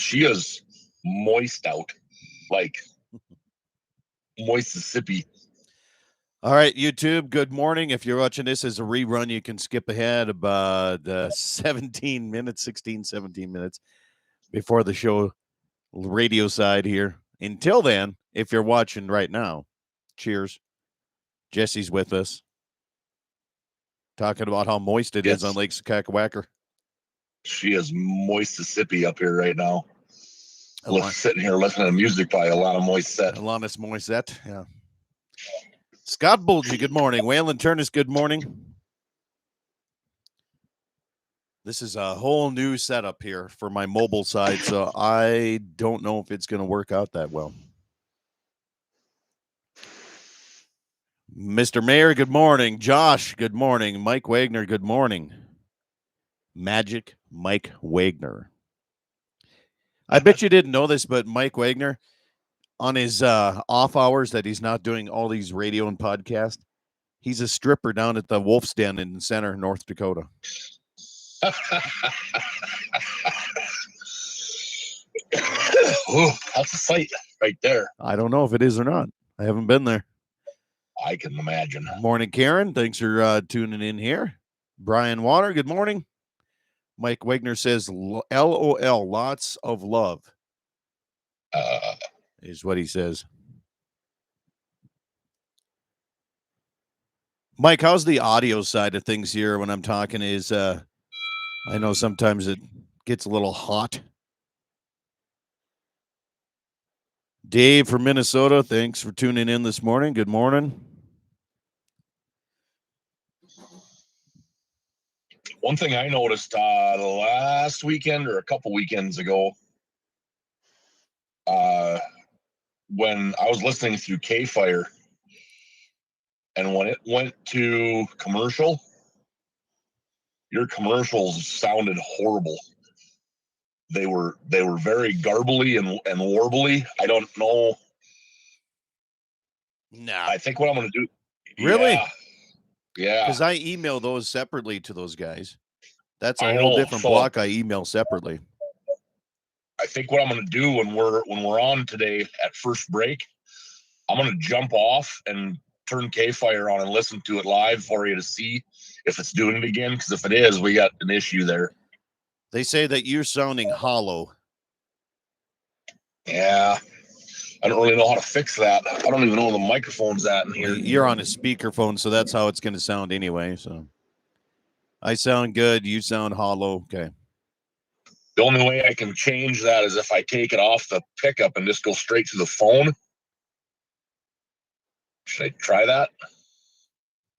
She is moist out, like Mississippi. All right, YouTube, good morning. If you're watching this as a rerun, you can skip ahead about 17 minutes, 16, 17 minutes before the show radio side here. Until then, if you're watching right now, cheers. Jesse's with us, talking about how moist it is on Lake Sakakawacker. She is Mississippi up here right now. Sitting here listening to music by Alanis Morissette. Alanis Morissette, yeah. Scott Bulgy, good morning. Waylon Turnus, good morning. This is a whole new setup here for my mobile side, so I don't know if it's going to work out that well. Mr. Mayor, good morning. Josh, good morning. Mike Wagner, good morning. Magic Mike Wagner. I bet you didn't know this, but Mike Wagner, on his off hours that he's not doing all these radio and podcasts, he's a stripper down at the Wolf's Den in Center, North Dakota. Oh, that's a sight right there. I don't know if it is or not. I haven't been there. I can imagine. Morning, Karen. Thanks for tuning in here. Brian Water, good morning. Mike Wagner says, LOL, lots of love. Is what he says. Mike, how's the audio side of things here when I'm talking? I know sometimes it gets a little hot. Dave from Minnesota, thanks for tuning in this morning. Good morning. One thing I noticed last weekend or a couple weekends ago, when I was listening through K-Fire, and when it went to commercial, your commercials sounded horrible. They were very garbly and warbly. I don't know. Nah. I think what I'm going to do. Really? Yeah. Because I email those separately to those guys. That's a whole different block I email separately. I think what I'm going to do when we're on today at first break, I'm going to jump off and turn K-Fire on and listen to it live for you to see if it's doing it again. Because if it is, we got an issue there. They say that you're sounding hollow. Yeah. I don't really know how to fix that. I don't even know where the microphone's at in here. You're on a speakerphone, so that's how it's going to sound anyway. So I sound good. You sound hollow. Okay. The only way I can change that is if I take it off the pickup and just go straight to the phone. Should I try that?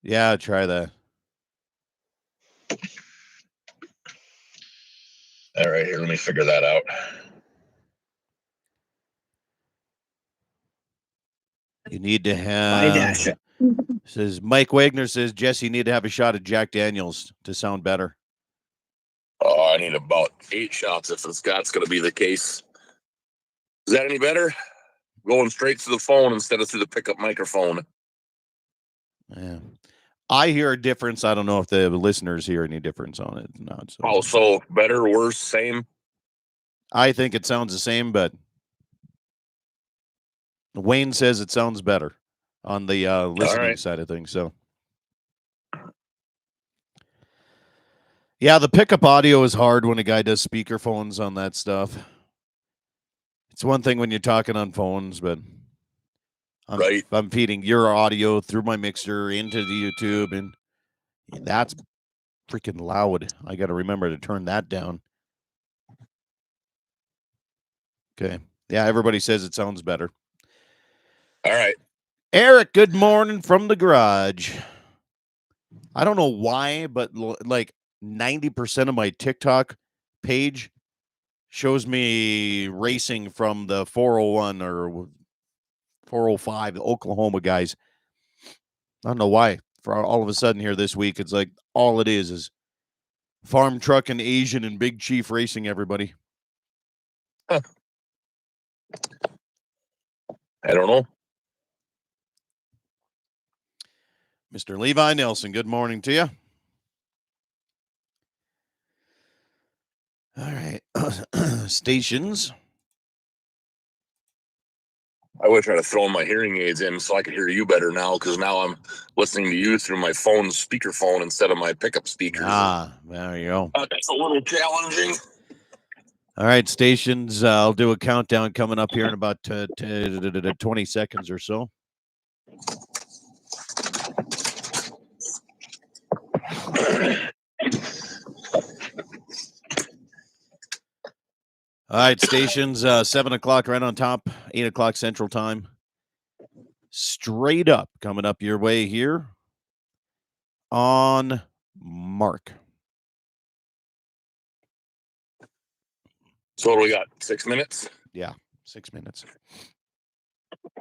Yeah, try that. All right, here, let me figure that out. You need to have, says Mike Wagner says, Jesse, you need to have a shot of Jack Daniels to sound better. Oh, I need about 8 shots if that's going to be the case. Is that any better? Going straight to the phone instead of through the pickup microphone. Yeah. I hear a difference. I don't know if the listeners hear any difference on it or not. So. So better, worse, same? I think it sounds the same, but Wayne says it sounds better on the listening side of things. So, yeah, the pickup audio is hard when a guy does speakerphones on that stuff. It's one thing when you're talking on phones, but I'm feeding your audio through my mixer into the YouTube, and that's freaking loud. I got to remember to turn that down. Okay. Yeah, everybody says it sounds better. All right. Eric, good morning from the garage. I don't know why, but like 90% of my TikTok page shows me racing from the 401 or 405 Oklahoma guys. I don't know why. For all of a sudden here this week, it's like all it is farm truck and Asian and Big Chief racing everybody. Huh. I don't know. Mr. Levi Nelson, good morning to you. All right. stations. I wish I'd have thrown my hearing aids in so I could hear you better now, because now I'm listening to you through my phone's speakerphone instead of my pickup speakers. There you go. That's a little challenging. All right, stations. I'll do a countdown coming up here in about 20 seconds or so. All right, stations. 7 o'clock right on top, 8 o'clock Central Time. Straight up coming up your way here on Mark. So what do we got? 6 minutes? Yeah, 6 minutes.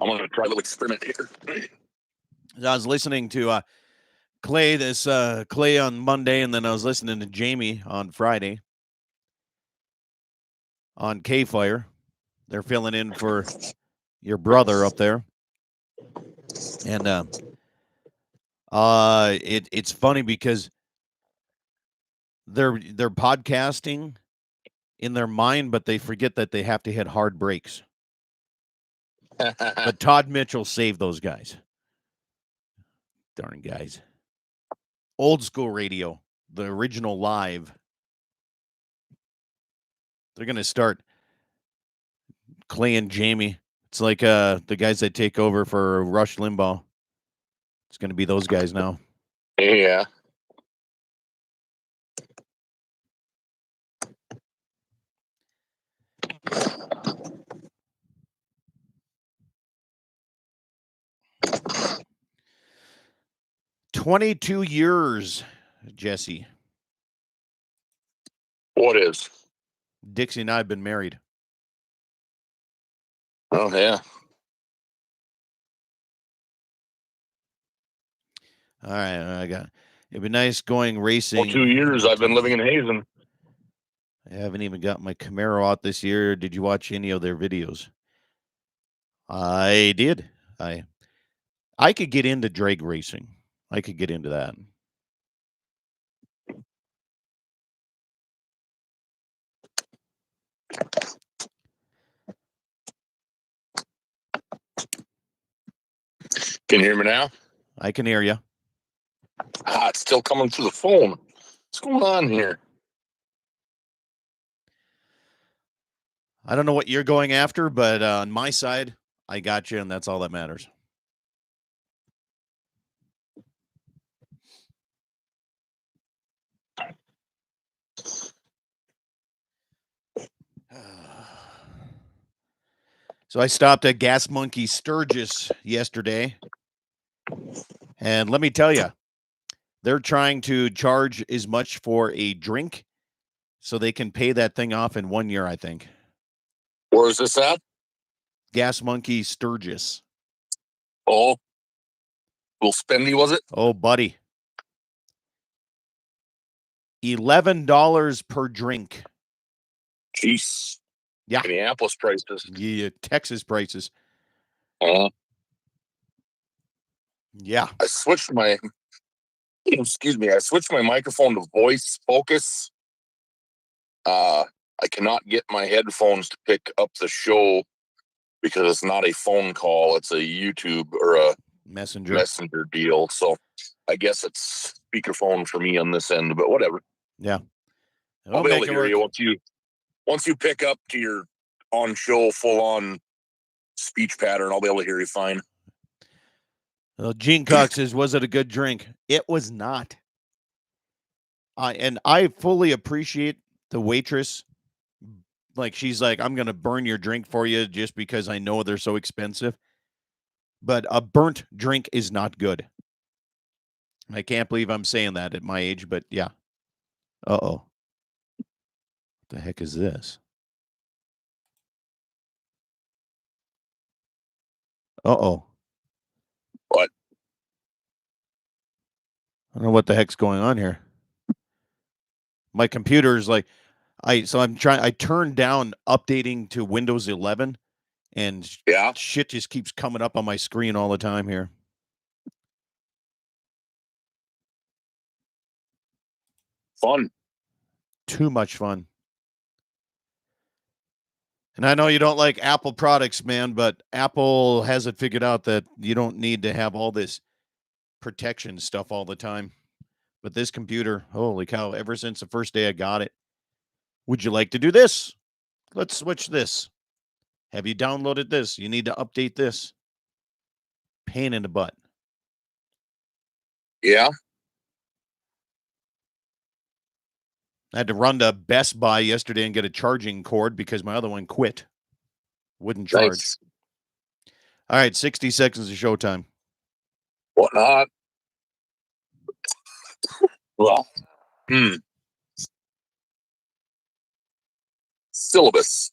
I'm going to try a little experiment here. I was listening to Clay Clay on Monday, and then I was listening to Jamie on Friday on K-Fire. They're filling in for your brother up there. And it's funny because they're podcasting in their mind, but they forget that they have to hit hard brakes. But Todd Mitchell saved those guys. Darn guys. Old school radio, the original live. They're going to start Clay and Jamie. It's like the guys that take over for Rush Limbaugh. It's going to be those guys now. Yeah. "22 years, Jesse. What is? Dixie and I have been married. Oh, yeah. All right, it'd be nice going racing. Well, 2 years I've been living in Hazen. I haven't even got my Camaro out this year. Did you watch any of their videos? I did. I could get into drag racing. I could get into that. Can you hear me now? I can hear you. It's still coming through the phone. What's going on here? I don't know what you're going after, but on my side, I got you, and that's all that matters. So I stopped at Gas Monkey Sturgis yesterday, and let me tell you, they're trying to charge as much for a drink so they can pay that thing off in 1 year, I think. Where is this at? Gas Monkey Sturgis. Oh, little spendy, was it? Oh, buddy. $11 per drink. Jeez. Yeah. Minneapolis prices. Yeah, Texas prices. Yeah. I switched my microphone to voice focus. I cannot get my headphones to pick up the show because it's not a phone call. It's a YouTube or a messenger deal. So I guess it's speakerphone for me on this end, but whatever. Yeah. I'll be able to hear you once you pick up to your on show full on speech pattern. I'll be able to hear you fine. Well, Gene Cox says, was it a good drink? It was not. And I fully appreciate the waitress. Like, she's like, I'm going to burn your drink for you just because I know they're so expensive. But a burnt drink is not good. I can't believe I'm saying that at my age, but yeah. Uh-oh. What the heck is this? Uh-oh. What? I don't know what the heck's going on here. My computer is like, I turned down updating to Windows 11, and shit just keeps coming up on my screen all the time here. Fun. Too much fun. And I know you don't like Apple products, man, but Apple has it figured out that you don't need to have all this protection stuff all the time. But this computer, holy cow, ever since the first day I got it, would you like to do this? Let's switch this. Have you downloaded this? You need to update this. Pain in the butt. Yeah. I had to run to Best Buy yesterday and get a charging cord because my other one quit. Wouldn't charge. Nice. All right, 60 seconds of showtime. What not? Well, syllabus.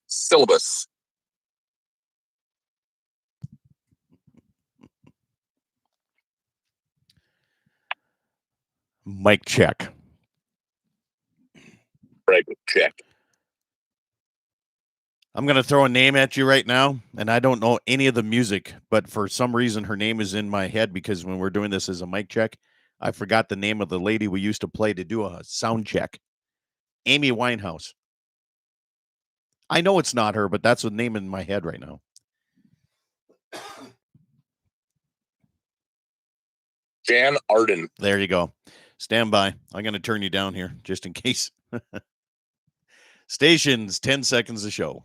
Mic check. Check. I'm going to throw a name at you right now, and I don't know any of the music, but for some reason her name is in my head because when we're doing this as a mic check, I forgot the name of the lady we used to play to do a sound check. Amy Winehouse. I know it's not her, but that's the name in my head right now. Jan Arden. There you go. Stand by. I'm going to turn you down here just in case. Stations, 10 seconds to show.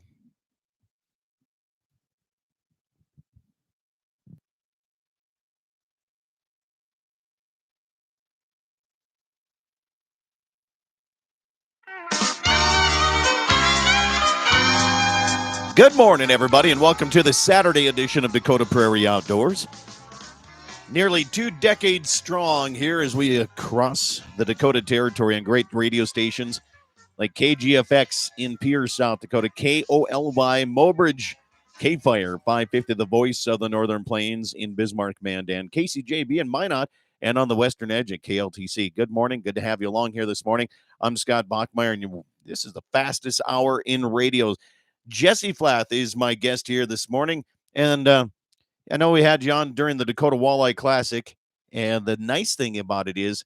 Good morning, everybody, and welcome to the Saturday edition of Dakota Prairie Outdoors. Nearly 2 decades strong here as we cross the Dakota Territory on great radio stations like KGFX in Pierce, South Dakota, KOLY Mobridge, K-Fire 550, the voice of the Northern Plains in Bismarck, Mandan, KCJB in Minot, and on the western edge at KLTC. Good morning. Good to have you along here this morning. I'm Scott Bachmeyer, and this is the fastest hour in radio. Jesse Flath is my guest here this morning, and I know we had you on during the Dakota Walleye Classic, and the nice thing about it is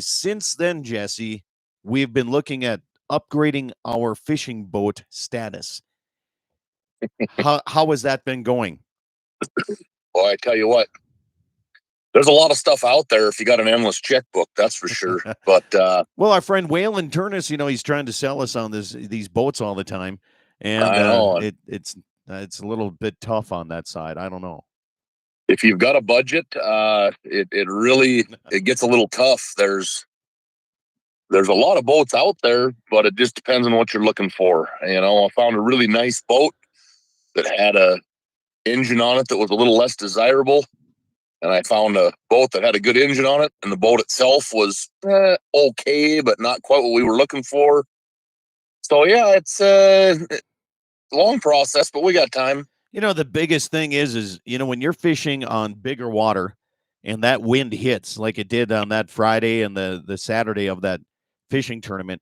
since then, Jesse, we've been looking at upgrading our fishing boat status. How has that been going? Well, I tell you what, there's a lot of stuff out there if you got an endless checkbook, that's for sure. But well, our friend Waylon Turnus, he's trying to sell us on these boats all the time, and I know. It's a little bit tough on that side. I don't know. If you've got a budget, it really gets a little tough. There's a lot of boats out there, but it just depends on what you're looking for. I found a really nice boat that had a engine on it that was a little less desirable, and I found a boat that had a good engine on it, and the boat itself was okay, but not quite what we were looking for. So yeah, it's a long process, but we got time. The biggest thing is when you're fishing on bigger water and that wind hits like it did on that Friday and the Saturday of that fishing tournament,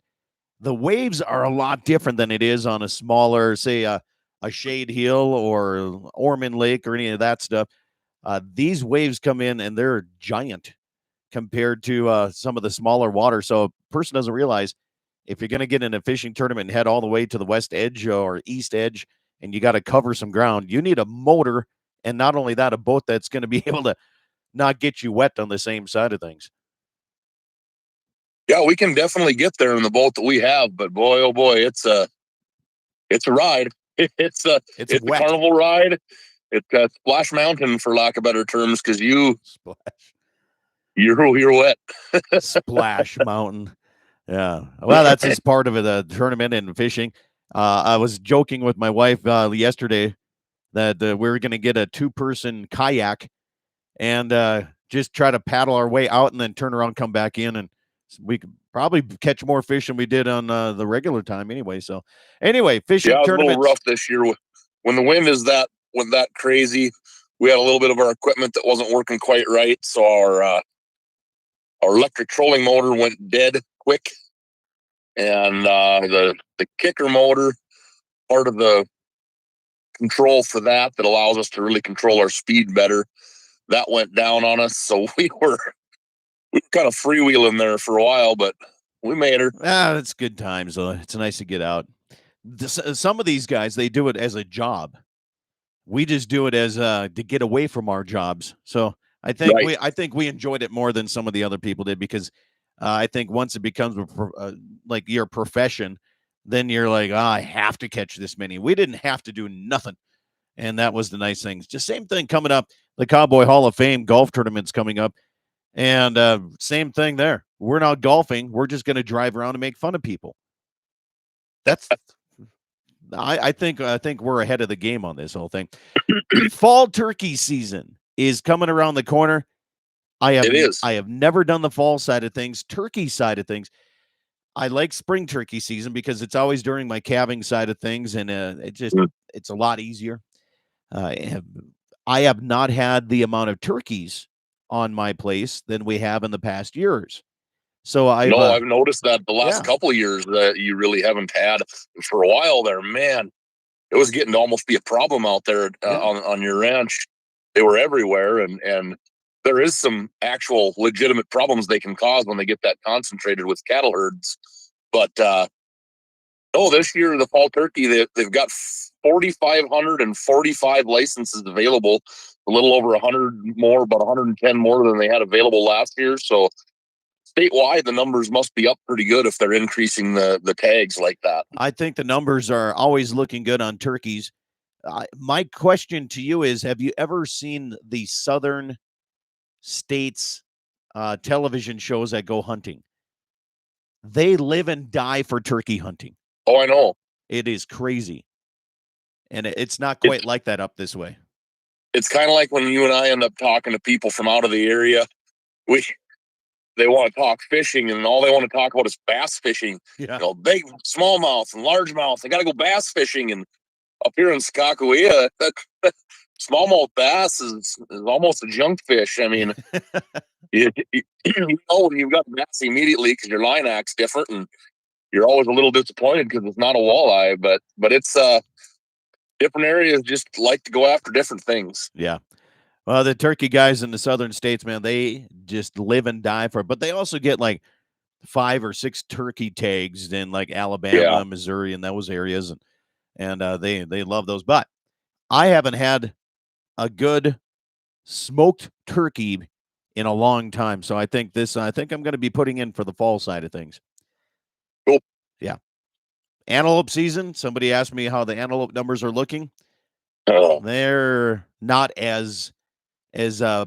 the waves are a lot different than it is on a smaller, say a Shade Hill or Ormond Lake or any of that stuff. These waves come in and they're giant compared to some of the smaller water. So a person doesn't realize if you're going to get in a fishing tournament and head all the way to the west edge or east edge, and you got to cover some ground, you need a motor, and not only that, a boat that's going to be able to not get you wet on the same side of things. Yeah, we can definitely get there in the boat that we have, but boy, oh boy, it's a ride. It's a carnival ride. It's a Splash Mountain, for lack of better terms, because you're wet. Splash Mountain. Yeah. Well, that's just part of the tournament and fishing. I was joking with my wife yesterday that we were going to get a 2-person kayak and just try to paddle our way out and then turn around, come back in, and we could probably catch more fish than we did on the regular time anyway. So anyway, fishing tournaments. Yeah, a little rough this year. When the wind is that crazy, we had a little bit of our equipment that wasn't working quite right. So our electric trolling motor went dead quick. And the kicker motor, part of the control for that allows us to really control our speed better, that went down on us. So we were kind of freewheeling there for a while, but we made her. It's good times, though. It's nice to get out. some of these guys, they do it as a job. We just do it as to get away from our jobs. So I think Right. we enjoyed it more than some of the other people did, because I think once it becomes like your profession, then you're like, I have to catch this many. We didn't have to do nothing, and that was the nice thing. Just same thing coming up. The Cowboy Hall of Fame golf tournament's coming up, and same thing there. We're not golfing. We're just going to drive around and make fun of people. That's I think we're ahead of the game on this whole thing. Fall turkey season is coming around the corner. I have never done the fall side of things, turkey side of things. I like spring turkey season because it's always during my calving side of things, and it's a lot easier. I have not had the amount of turkeys on my place than we have in the past years. So I've noticed that the last couple of years that you really haven't had for a while there, man. It was getting to almost be a problem out there on your ranch. They were everywhere, and there is some actual legitimate problems they can cause when they get that concentrated with cattle herds. But this year the fall turkey, they've got 4,545 licenses available, a little over 100 more, about 110 more than they had available last year. So statewide, the numbers must be up pretty good if they're increasing the tags like that. I think the numbers are always looking good on turkeys. My question to you is, have you ever seen the southern states television shows that go hunting? They live and die for turkey hunting. Oh, I know. It is crazy. And it's not quite like that up this way. It's kind of like when you and I end up talking to people from out of the area. They want to talk fishing, and all they want to talk about is bass fishing. Yeah. Big smallmouth and largemouth. They got to go bass fishing, and up here in Skakawea, smallmouth bass is almost a junk fish. I mean, you know, you've got bass immediately because your line act's different, and you're always a little disappointed because it's not a walleye. But it's different areas just like to go after different things. Yeah. Well, the turkey guys in the southern states, man, they just live and die for it. But they also get like 5 or 6 turkey tags in like Alabama, Missouri, and those areas, and they love those. But I haven't had a good smoked turkey in a long time, so I think I'm going to be putting in for the fall side of things. Cool. Yeah. Antelope season. Somebody asked me how the antelope numbers are looking. Oh. They're not as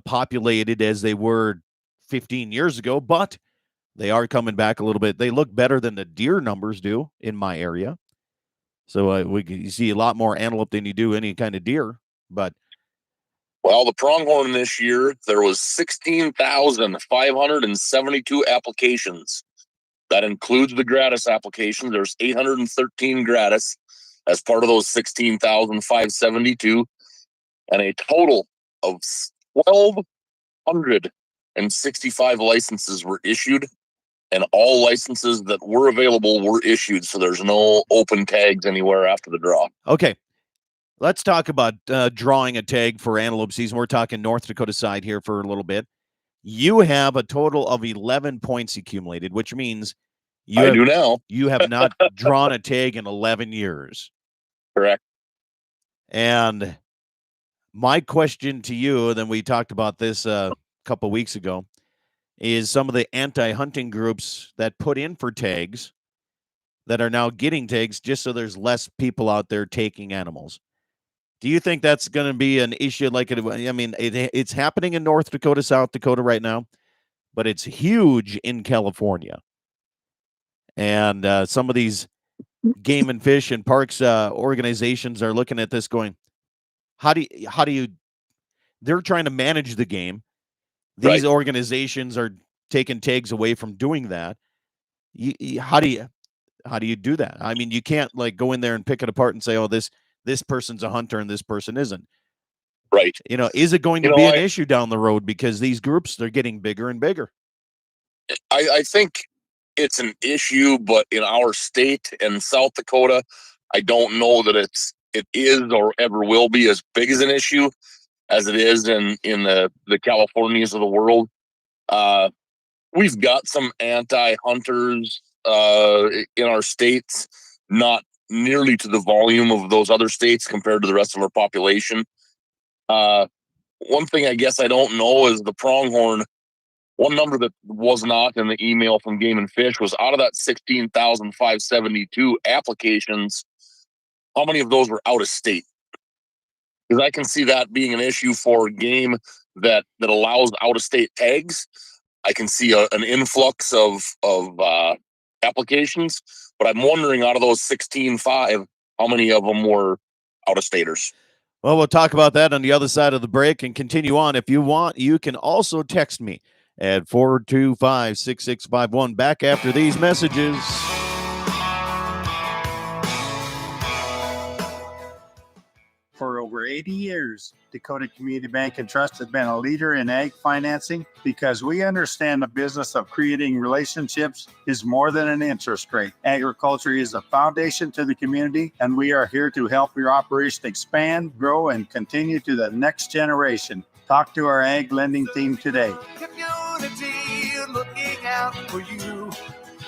populated as they were 15 years ago, but they are coming back a little bit. They look better than the deer numbers do in my area. So you see a lot more antelope than you do any kind of deer. But well, the pronghorn this year, there was 16,572 applications. That includes the gratis applications. There's 813 gratis as part of those 16,572, and a total of 1,265 licenses were issued, and all licenses that were available were issued. So there's no open tags anywhere after the draw. Okay. Let's talk about drawing a tag for antelope season. We're talking North Dakota side here for a little bit. You have a total of 11 points accumulated, which means do now. You have not drawn a tag in 11 years. Correct. And my question to you, then we talked about this a couple weeks ago, is some of the anti-hunting groups that put in for tags that are now getting tags just so there's less people out there taking animals. Do you think that's going to be an issue like it? I mean, it's happening in North Dakota, South Dakota right now, but it's huge in California. And some of these game and fish and parks organizations are looking at this going, how do you, they're trying to manage the game. These organizations are taking tags away from doing that. How do you do that? I mean, you can't like go in there and pick it apart and say, oh, this person's a hunter and this person isn't. Right. You know, is it going to be an issue down the road because these groups, they're getting bigger and bigger? I think it's an issue, but in our state and South Dakota, I don't know that it is or ever will be as big as an issue as it is in the Californias of the world. We've got some anti-hunters in our states, not nearly to the volume of those other states compared to the rest of our population. One thing I guess I don't know is the pronghorn. One number that was not in the email from Game and Fish was out of that 16,572 applications, how many of those were out of state? Because I can see that being an issue for game that allows out of state tags. I can see an influx of applications, but I'm wondering out of those 16.5, how many of them were out of staters? Well, we'll talk about that on the other side of the break and continue on. If you want, you can also text me at 425-6651. Back after these messages. For over 80 years, Dakota Community Bank and Trust has been a leader in ag financing because we understand the business of creating relationships is more than an interest rate. Agriculture is a foundation to the community, and we are here to help your operation expand, grow, and continue to the next generation. Talk to our ag lending team today. Community looking out for you.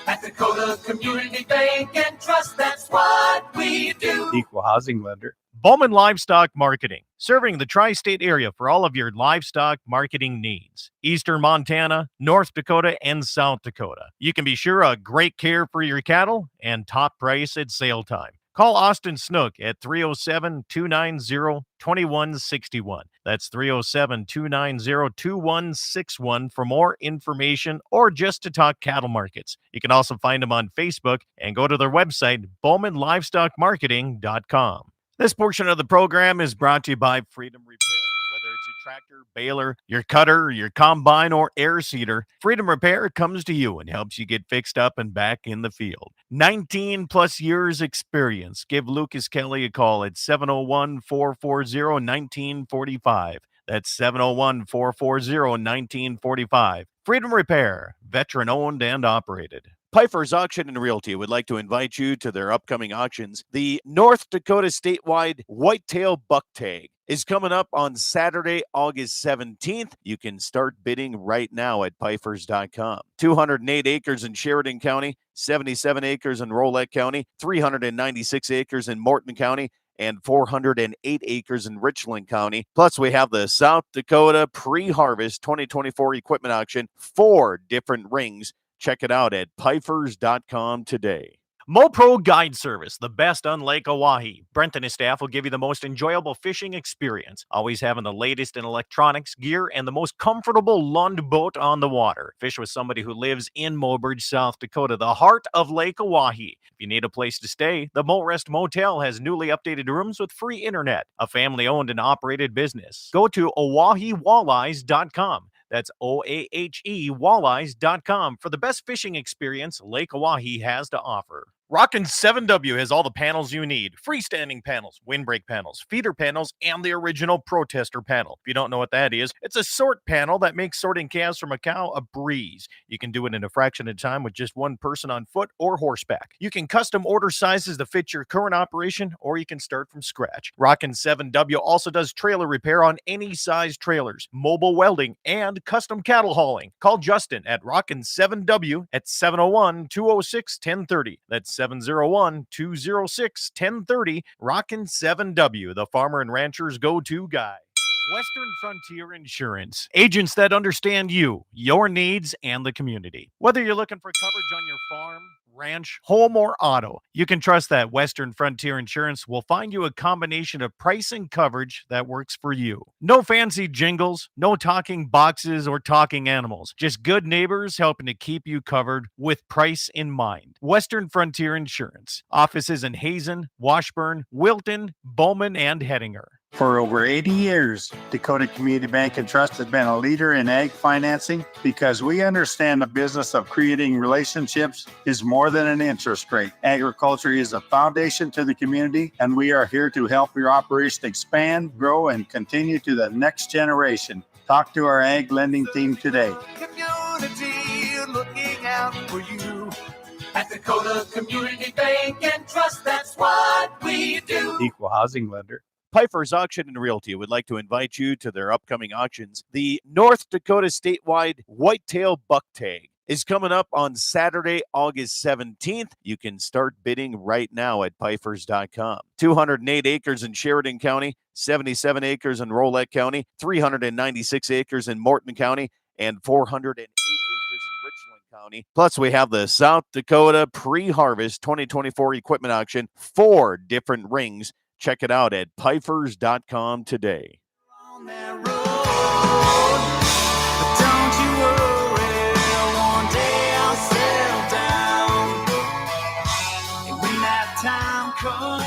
At Dakota Community Bank and Trust, that's what we do. Equal housing lender. Bowman Livestock Marketing, serving the tri-state area for all of your livestock marketing needs. Eastern Montana, North Dakota, and South Dakota. You can be sure of great care for your cattle and top price at sale time. Call Austin Snook at 307-290-2161. That's 307-290-2161 for more information or just to talk cattle markets. You can also find them on Facebook and go to their website, bowmanlivestockmarketing.com. This portion of the program is brought to you by Freedom Repair. Whether it's a tractor, baler, your cutter, your combine, or air seeder, Freedom Repair comes to you and helps you get fixed up and back in the field. 19 plus years experience. Give Lucas Kelly a call at 701-440-1945. That's 701-440-1945. Freedom Repair, veteran owned and operated. Pfeiffer's Auction and Realty would like to invite you to their upcoming auctions. The North Dakota statewide whitetail buck tag is coming up on Saturday, August 17th. You can start bidding right now at Pfeiffer's.com. 208 acres in Sheridan County, 77 acres in Rolette County, 396 acres in Morton County, and 408 acres in Richland County. Plus, we have the South Dakota Pre-Harvest 2024 Equipment Auction, 4 different rings. Check it out at Pfeiffer's.com today. MoPro Guide Service, the best on Lake Oahe. Brent and his staff will give you the most enjoyable fishing experience, always having the latest in electronics, gear, and the most comfortable Lund boat on the water. Fish with somebody who lives in Mobridge, South Dakota, the heart of Lake Oahe. If you need a place to stay, the Mo Rest Motel has newly updated rooms with free internet, a family-owned and operated business. Go to OaheWalleyes.com. That's OAHE Walleyes.com for the best fishing experience Lake Oahe has to offer. Rockin' 7W has all the panels you need. Freestanding panels, windbreak panels, feeder panels, and the original protester panel. If you don't know what that is, it's a sort panel that makes sorting calves from a cow a breeze. You can do it in a fraction of time with just one person on foot or horseback. You can custom order sizes to fit your current operation, or you can start from scratch. Rockin' 7W also does trailer repair on any size trailers, mobile welding, and custom cattle hauling. Call Justin at Rockin' 7W at 701-206-1030. That's 701-206-1030. Rockin' 7W, the farmer and rancher's go-to guy. Western Frontier Insurance. Agents that understand you, your needs, and the community. Whether you're looking for coverage on your farm, ranch, home, or auto, you can trust that Western Frontier Insurance will find you a combination of price and coverage that works for you. No fancy jingles, no talking boxes or talking animals. Just good neighbors helping to keep you covered with price in mind. Western Frontier Insurance. Offices in Hazen, Washburn, Wilton, Bowman, and Hettinger. For over 80 years, Dakota Community Bank and Trust has been a leader in ag financing because we understand the business of creating relationships is more than an interest rate. Agriculture is a foundation to the community, and we are here to help your operation expand, grow, and continue to the next generation. Talk to our ag lending team today. Community looking out for you. At Dakota Community Bank and Trust, that's what we do. Equal housing lender. Pfeiffer's Auction and Realty would like to invite you to their upcoming auctions. The North Dakota statewide whitetail buck tag is coming up on Saturday, August 17th. You can start bidding right now at Pifers.com. 208 acres in Sheridan County, 77 acres in Rolette County, 396 acres in Morton County, and 408 acres in Richland County. Plus, we have the South Dakota Pre-Harvest 2024 Equipment Auction, 4 different rings. Check it out at Pifers.com today. On that road, but don't you worry, one day I'll settle down. And when that time comes,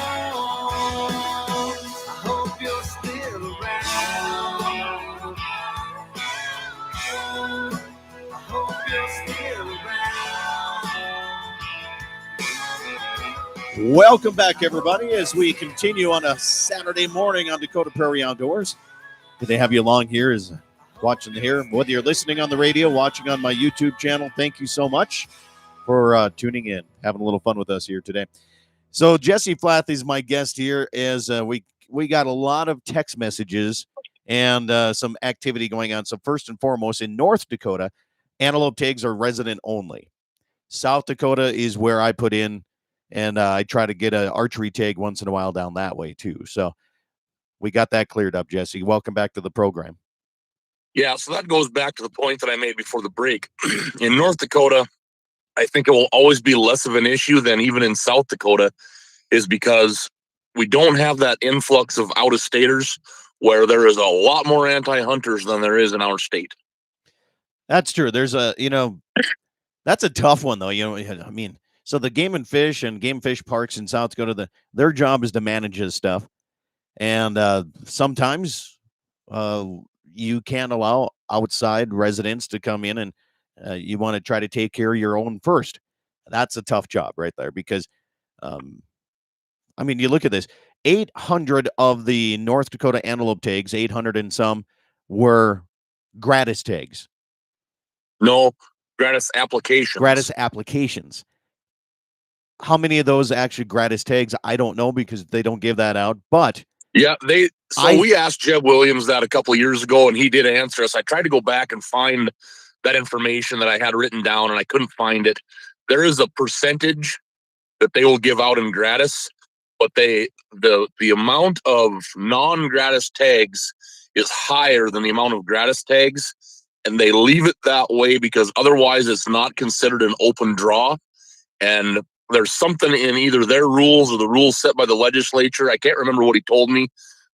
I hope you're still around. I hope you're still around. Welcome back, everybody, as we continue on a Saturday morning on Dakota Prairie Outdoors. Good to have you along here as watching here. Whether you're listening on the radio, watching on my YouTube channel, thank you so much for tuning in, having a little fun with us here today. So Jesse Flath is my guest here as we got a lot of text messages and some activity going on. So first and foremost, in North Dakota, antelope tags are resident only. South Dakota is where I put in, and I try to get an archery tag once in a while down that way too. So we got that cleared up, Jesse. Welcome back to the program. Yeah, so that goes back to the point that I made before the break. In North Dakota, I think it will always be less of an issue than even in South Dakota, is because we don't have that influx of out-of-staters where there is a lot more anti-hunters than there is in our state. That's true. There's that's a tough one though. I mean, so the Game and Fish and Game Fish Parks in South Dakota, their job is to manage this stuff. And sometimes you can't allow outside residents to come in, and you want to try to take care of your own first. That's a tough job right there because, I mean, you look at this, 800 of the North Dakota antelope tags, 800 and some, were gratis tags. No, gratis applications. Gratis applications. How many of those actually gratis tags? I don't know because they don't give that out, but yeah, we asked Jeb Williams that a couple of years ago, and he did answer us. I tried to go back and find that information that I had written down, and I couldn't find it. There is a percentage that they will give out in gratis, but the amount of non-gratis tags is higher than the amount of gratis tags, and they leave it that way because otherwise it's not considered an open draw. And there's something in either their rules or the rules set by the legislature. I can't remember what he told me,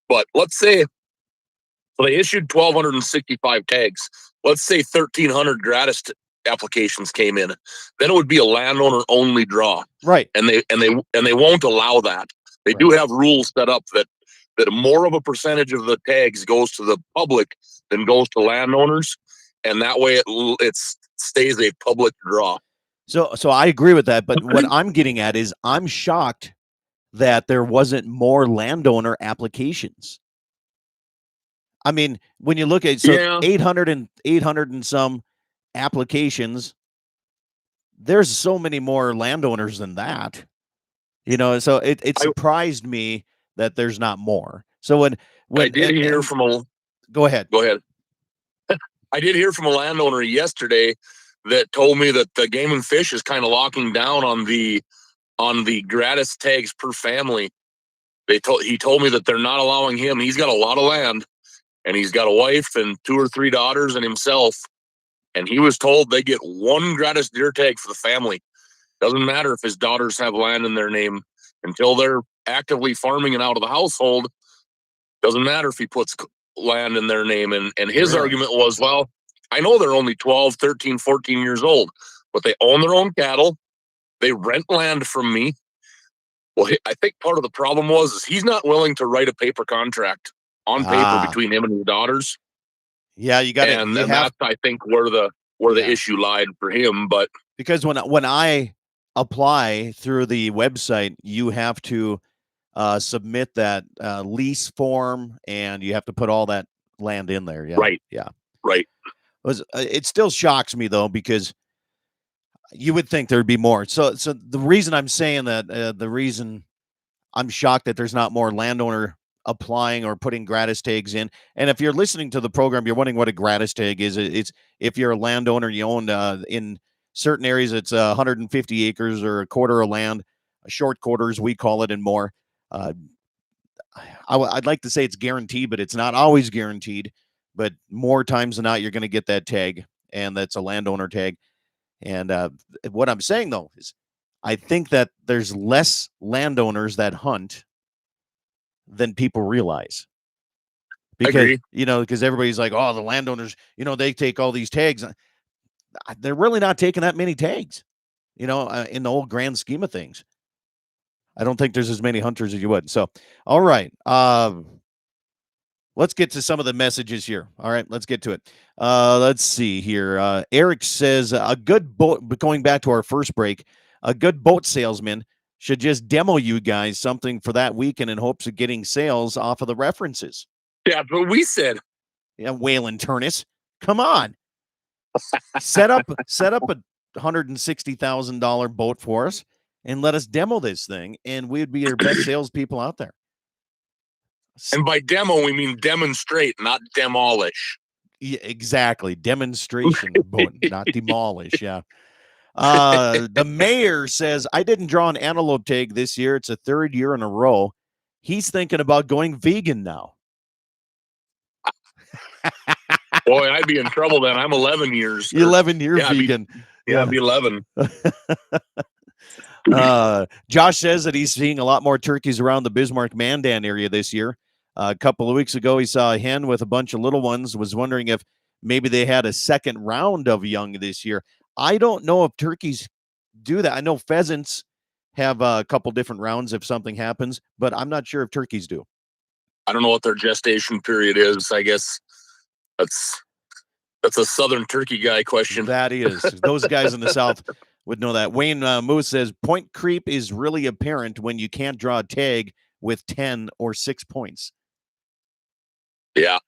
but let's say they issued 1,265 tags. Let's say 1,300 gratis applications came in. Then it would be a landowner only draw, right? And they won't allow that. They do have rules set up that more of a percentage of the tags goes to the public than goes to landowners, and that way it stays a public draw. So I agree with that, but what I'm getting at is I'm shocked that there wasn't more landowner applications. I mean, when you look at 800 and some applications, there's so many more landowners than that. So it surprised me that there's not more. So when I did hear from a go ahead. I did hear from a landowner yesterday that told me that the Game and Fish is kind of locking down on the gratis tags per family. He told me that they're not allowing him. He's got a lot of land, and he's got a wife and 2 or 3 daughters and himself. And he was told they get 1 gratis deer tag for the family. Doesn't matter if his daughters have land in their name until they're actively farming and out of the household. Doesn't matter if he puts land in their name. And his argument was, well, I know they're only 12, 13, 14 years old, but they own their own cattle. They rent land from me. Well, I think part of the problem is he's not willing to write a paper contract on paper between him and his daughters. Yeah, you got to. And that's, I think, where the issue lied for him. But because when I apply through the website, you have to submit that lease form, and you have to put all that land in there. Yeah, right. Yeah, right. It still shocks me though, because you would think there'd be more. So the reason I'm saying that, the reason I'm shocked that there's not more landowner applying or putting gratis tags in. And if you're listening to the program, you're wondering what a gratis tag is. It's if you're a landowner, you own in certain areas it's 150 acres or a quarter of land, short quarters we call it, and more. I'd like to say it's guaranteed, but it's not always guaranteed. But more times than not, you're going to get that tag, and that's a landowner tag. And what I'm saying, though, is I think that there's less landowners that hunt than people realize. Because, agree. because everybody's like, oh, the landowners, they take all these tags. They're really not taking that many tags, in the whole grand scheme of things. I don't think there's as many hunters as you would. So, all right. Let's get to some of the messages here. All right, let's get to it. Let's see here. Eric says a good boat, going back to our first break, a good boat salesman should just demo you guys something for that weekend in hopes of getting sales off of the references. Yeah, but we said, Yeah, Waylon Turnus, come on. set up a $160,000 boat for us and let us demo this thing, and we'd be your best salespeople out there. and by demo, we mean demonstrate, not demolish. Yeah, exactly. Demonstration boat, not demolish. Yeah. The mayor says, I didn't draw an antelope tag this year. It's a third year in a row. He's thinking about going vegan now. Boy, I'd be in trouble then. I'm 11 years. 11-year Yeah, I'd be- vegan. I'd be 11. Josh says that he's seeing a lot more turkeys around the Bismarck Mandan area this year. A couple of weeks ago, he saw a hen with a bunch of little ones, was wondering if maybe they had a second round of young this year. I don't know if turkeys do that. I know pheasants have a couple different rounds if something happens, but I'm not sure if turkeys do. I don't know what their gestation period is. I guess that's a Southern turkey guy question. That is. Those guys in the South would know that. Wayne Moose says, point creep is really apparent when you can't draw a tag with 10 or 6 points. Yeah.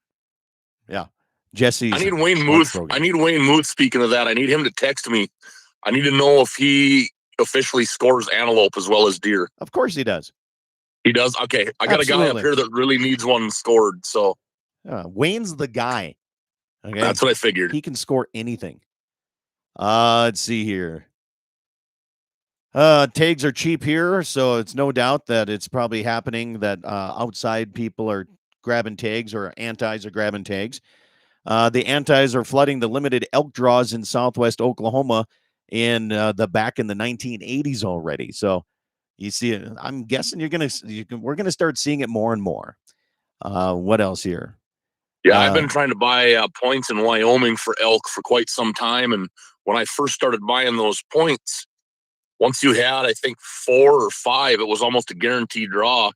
Jesse. I need Wayne Muth. Speaking of that, I need him to text me. I need to know if he officially scores antelope as well as deer. Of course he does. He does? Okay. I got a guy up Absolutely. here that really needs one scored. So Wayne's the guy. Okay. that's what I figured. He can score anything. Let's see here. Tags are cheap here, so it's no doubt that it's probably happening that outside people are grabbing tags or antis are grabbing tags. The antis are flooding the limited elk draws in southwest Oklahoma back in the 1980s already. So you see it. I'm guessing we're gonna start seeing it more and more. What else here? Yeah, I've been trying to buy points in Wyoming for elk for quite some time. And when I first started buying those points, once you had, I think, 4 or 5, it was almost a guaranteed draw.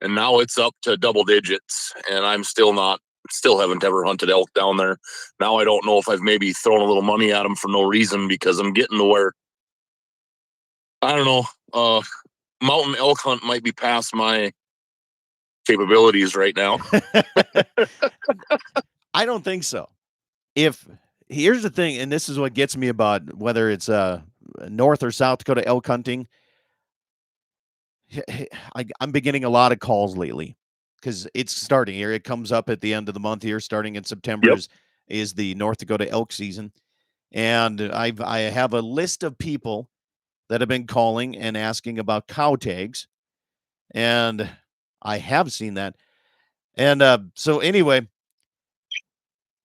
And now it's up to double digits. And I'm still haven't ever hunted elk down there. Now I don't know if I've maybe thrown a little money at them for no reason, because I'm getting to where, I don't know, mountain elk hunt might be past my capabilities right now. I don't think so. Here's the thing, and this is what gets me about whether it's North or South Dakota elk hunting. I'm beginning a lot of calls lately because it's starting here. It comes up at the end of the month here, starting in September. Yep. is the North Dakota elk season, and I have a list of people that have been calling and asking about cow tags, and I have seen that. And so anyway,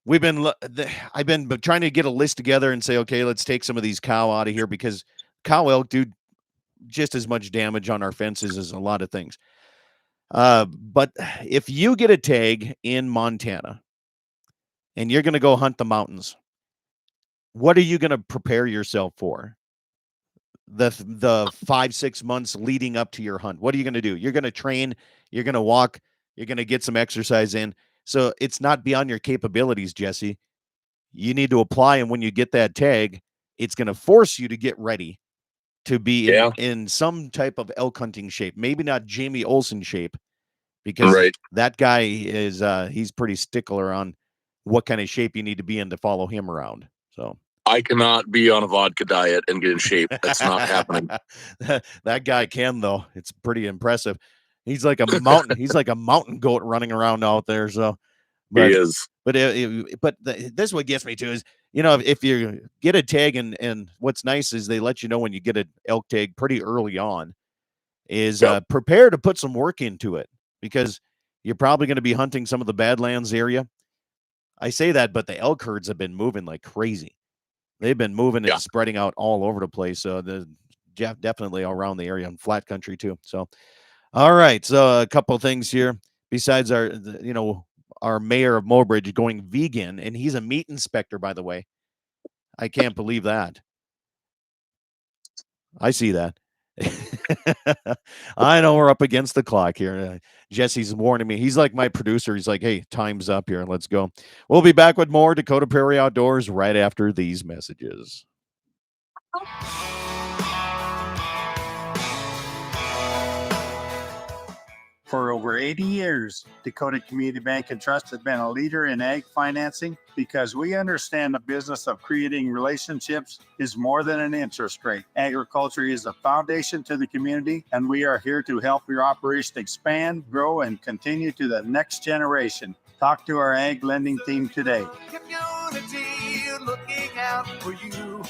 I've been trying to get a list together and say, okay, let's take some of these cow out of here, because cow elk do just as much damage on our fences as a lot of things. But if you get a tag in Montana and you're going to go hunt the mountains, what are you going to prepare yourself for? The 5-6 months leading up to your hunt. What are you going to do? You're going to train, you're going to walk, you're going to get some exercise in. So it's not beyond your capabilities, Jesse. You need to apply, and when you get that tag, it's going to force you to get ready to be in some type of elk hunting shape. Maybe not Jamie Olsen shape, because that guy is he's pretty stickler on what kind of shape you need to be in to follow him around. So I cannot be on a vodka diet and get in shape. That's not happening. That guy can, though. It's pretty impressive. He's like a mountain. He's like a mountain goat running around out there. So, he is. But this is what gets me to is you know, if you get a tag, and what's nice is they let you know when you get an elk tag pretty early on, is prepare to put some work into it, because you're probably going to be hunting some of the Badlands area. I say that, but the elk herds have been moving like crazy. They've been moving and spreading out all over the place. So definitely around the area and flat country too. So, all right. So a couple of things here besides our mayor of Mobridge going vegan, and he's a meat inspector, by the way. I can't believe that. I see that. I know we're up against the clock here. Jesse's warning me. He's like my producer. He's like, hey, time's up here. Let's go. We'll be back with more Dakota Prairie Outdoors right after these messages. For over 80 years, Dakota Community Bank and Trust has been a leader in ag financing because we understand the business of creating relationships is more than an interest rate. Agriculture is a foundation to the community, and we are here to help your operation expand, grow, and continue to the next generation. Talk to our ag lending team today. Community looking out for you.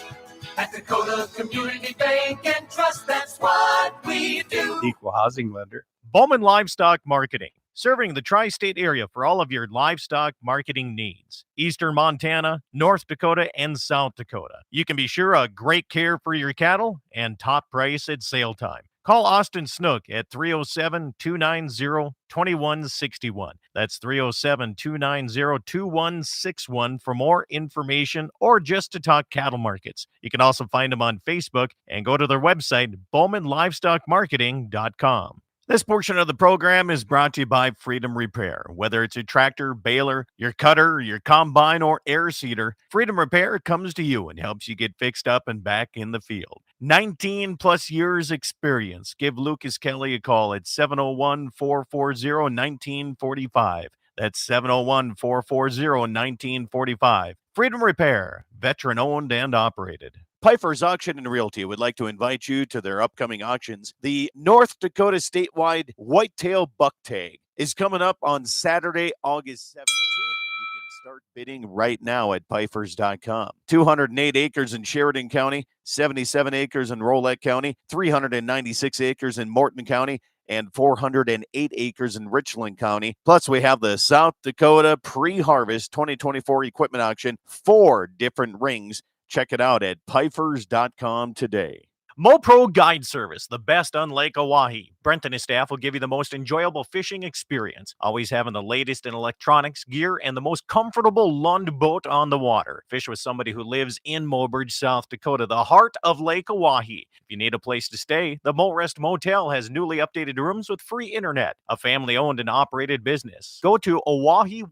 At Dakota Community Bank and Trust, that's what we do. Equal housing lender. Bowman Livestock Marketing, serving the tri-state area for all of your livestock marketing needs. Eastern Montana, North Dakota, and South Dakota. You can be sure of great care for your cattle and top price at sale time. Call Austin Snook at 307-290-2161. That's 307-290-2161 for more information or just to talk cattle markets. You can also find them on Facebook and go to their website, bowmanlivestockmarketing.com. This portion of the program is brought to you by Freedom Repair. Whether it's a tractor, baler, your cutter, your combine, or air seeder, Freedom Repair comes to you and helps you get fixed up and back in the field. 19 plus years experience. Give Lucas Kelly a call at 701-440-1945. That's 701-440-1945. Freedom Repair, veteran owned and operated. Pfeiffer's Auction and Realty would like to invite you to their upcoming auctions. The North Dakota statewide whitetail buck tag is coming up on Saturday, August 17th. You can start bidding right now at Pfeiffer's.com. 208 acres in Sheridan County, 77 acres in Rolette County, 396 acres in Morton County, and 408 acres in Richland County. Plus, we have the South Dakota Pre-Harvest 2024 Equipment Auction, 4 different rings. Check it out at Pfeiffer's.com today. MoPro Guide Service, the best on Lake Oahe. Brent and his staff will give you the most enjoyable fishing experience, always having the latest in electronics, gear, and the most comfortable Lund boat on the water. Fish with somebody who lives in Mobridge, South Dakota, the heart of Lake Oahe. If you need a place to stay, the Morest Motel has newly updated rooms with free internet, a family-owned and operated business. Go to OaheWalleyes.com.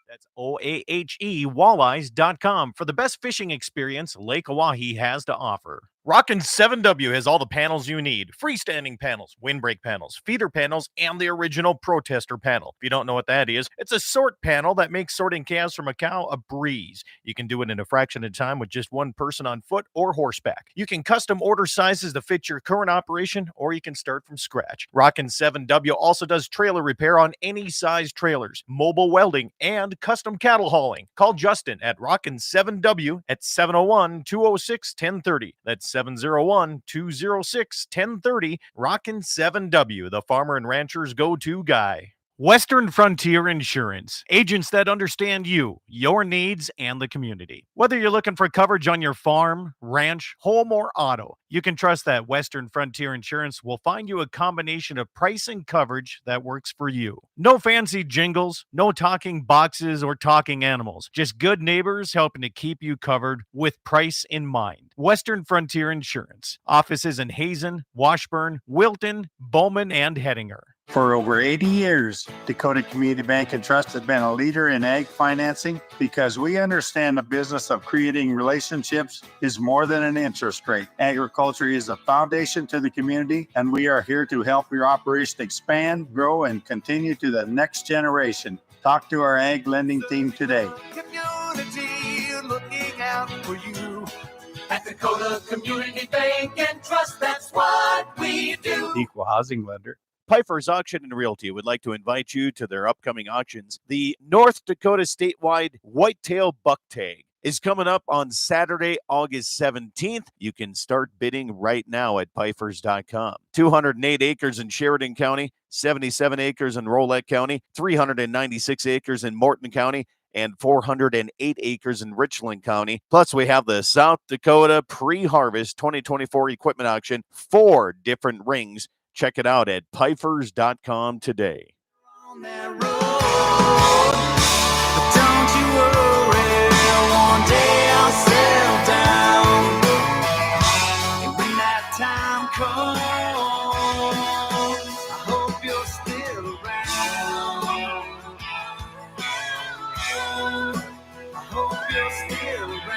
That's OAHE Walleyes.com for the best fishing experience Lake Oahe has to offer. Rockin' 7W has all the panels you need. Freestanding panels, windbreak panels, feeder panels, and the original protester panel. If you don't know what that is, it's a sort panel that makes sorting calves from a cow a breeze. You can do it in a fraction of time with just one person on foot or horseback. You can custom order sizes to fit your current operation, or you can start from scratch. Rockin' 7W also does trailer repair on any size trailers, mobile welding, and custom cattle hauling. Call Justin at Rockin' 7W at 701-206-1030. That's 701-206-1030. Rockin' 7W, the farmer and rancher's go-to guy. Western Frontier Insurance, agents that understand you, your needs, and the community. Whether you're looking for coverage on your farm, ranch, home, or auto, you can trust that Western Frontier Insurance will find you a combination of price and coverage that works for you. No fancy jingles, no talking boxes or talking animals, just good neighbors helping to keep you covered with price in mind. Western Frontier Insurance. Offices in Hazen, Washburn, Wilton, Bowman, and Hettinger. For over 80 years, Dakota Community Bank and Trust has been a leader in ag financing because we understand the business of creating relationships is more than an interest rate. Agriculture is a foundation to the community, and we are here to help your operation expand, grow, and continue to the next generation. Talk to our ag lending team today. Community looking out for you. At Dakota Community Bank and Trust, that's what we do. Equal housing lender. Pfeiffer's Auction and Realty would like to invite you to their upcoming auctions. The North Dakota statewide whitetail buck tag is coming up on Saturday, August 17th. You can start bidding right now at Pfeifers.com. 208 acres in Sheridan County, 77 acres in Rolette County, 396 acres in Morton County, and 408 acres in Richland County. Plus, we have the South Dakota Pre-Harvest 2024 Equipment Auction, 4 different rings. Check it out at Pfeifers.com today. On that road, but don't you worry, one day I'll settle down. And when that time comes, I hope you're still around. I hope you're still around.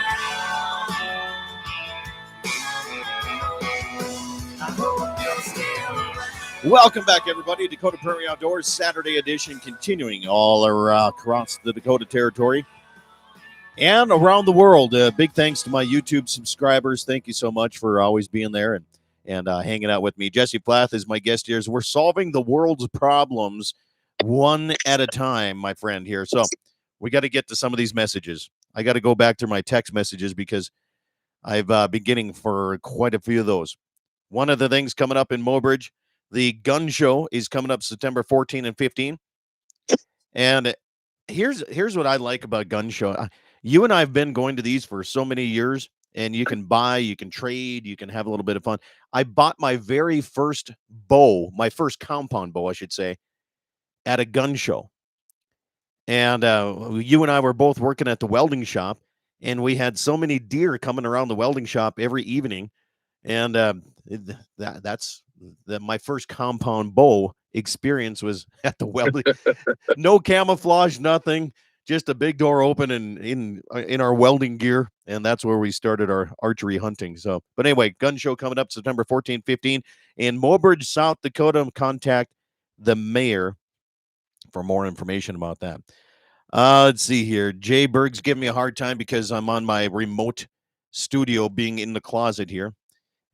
I hope you're still around. Welcome back, everybody. Dakota Prairie Outdoors Saturday edition continuing all across the Dakota Territory and around the world. Big thanks to my YouTube subscribers. Thank you so much for always being there and hanging out with me. Jesse Plath is my guest here. We're solving the world's problems one at a time, my friend here. So we got to get to some of these messages. I got to go back to my text messages because I've been getting for quite a few of those. One of the things coming up in Mobridge, the gun show is coming up September 14 and 15. And here's what I like about gun show. You and I have been going to these for so many years, and you can buy, you can trade, you can have a little bit of fun. I bought my very first bow, my first compound bow, I should say, at a gun show. And you and I were both working at the welding shop, and we had so many deer coming around the welding shop every evening. And that's my first compound bow experience was at the welding. No camouflage, nothing, just a big door open and in our welding gear. And that's where we started our archery hunting. So, but anyway, gun show coming up September 14, 15 in Mobridge, South Dakota. Contact the mayor for more information about that. Let's see here. Jay Berg's giving me a hard time because I'm on my remote studio being in the closet here.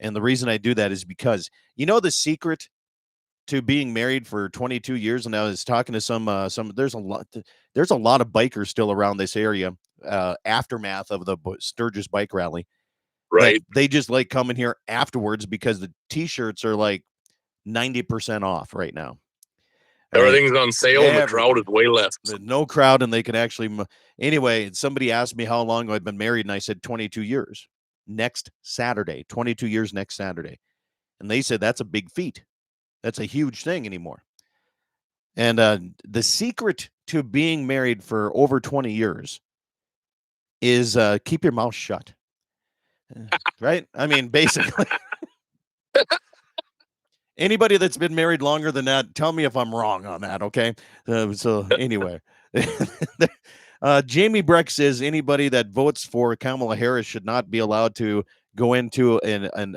And the reason I do that is because, you know, the secret to being married for 22 years, and I was talking to some there's a lot of bikers still around this area, aftermath of the Sturgis bike rally. Right. They just like coming here afterwards because the t-shirts are like 90% off right now. Everything's on sale and the crowd is way less. There's no crowd, and they can actually anyway, somebody asked me how long I've been married, and I said 22 years. Next Saturday, 22 years next Saturday. And they said that's a big feat. That's a huge thing anymore. And the secret to being married for over 20 years is keep your mouth shut. Right? I mean, basically. Anybody that's been married longer than that, tell me if I'm wrong on that, okay? So anyway. Jamie Breck says anybody that votes for Kamala Harris should not be allowed to go into and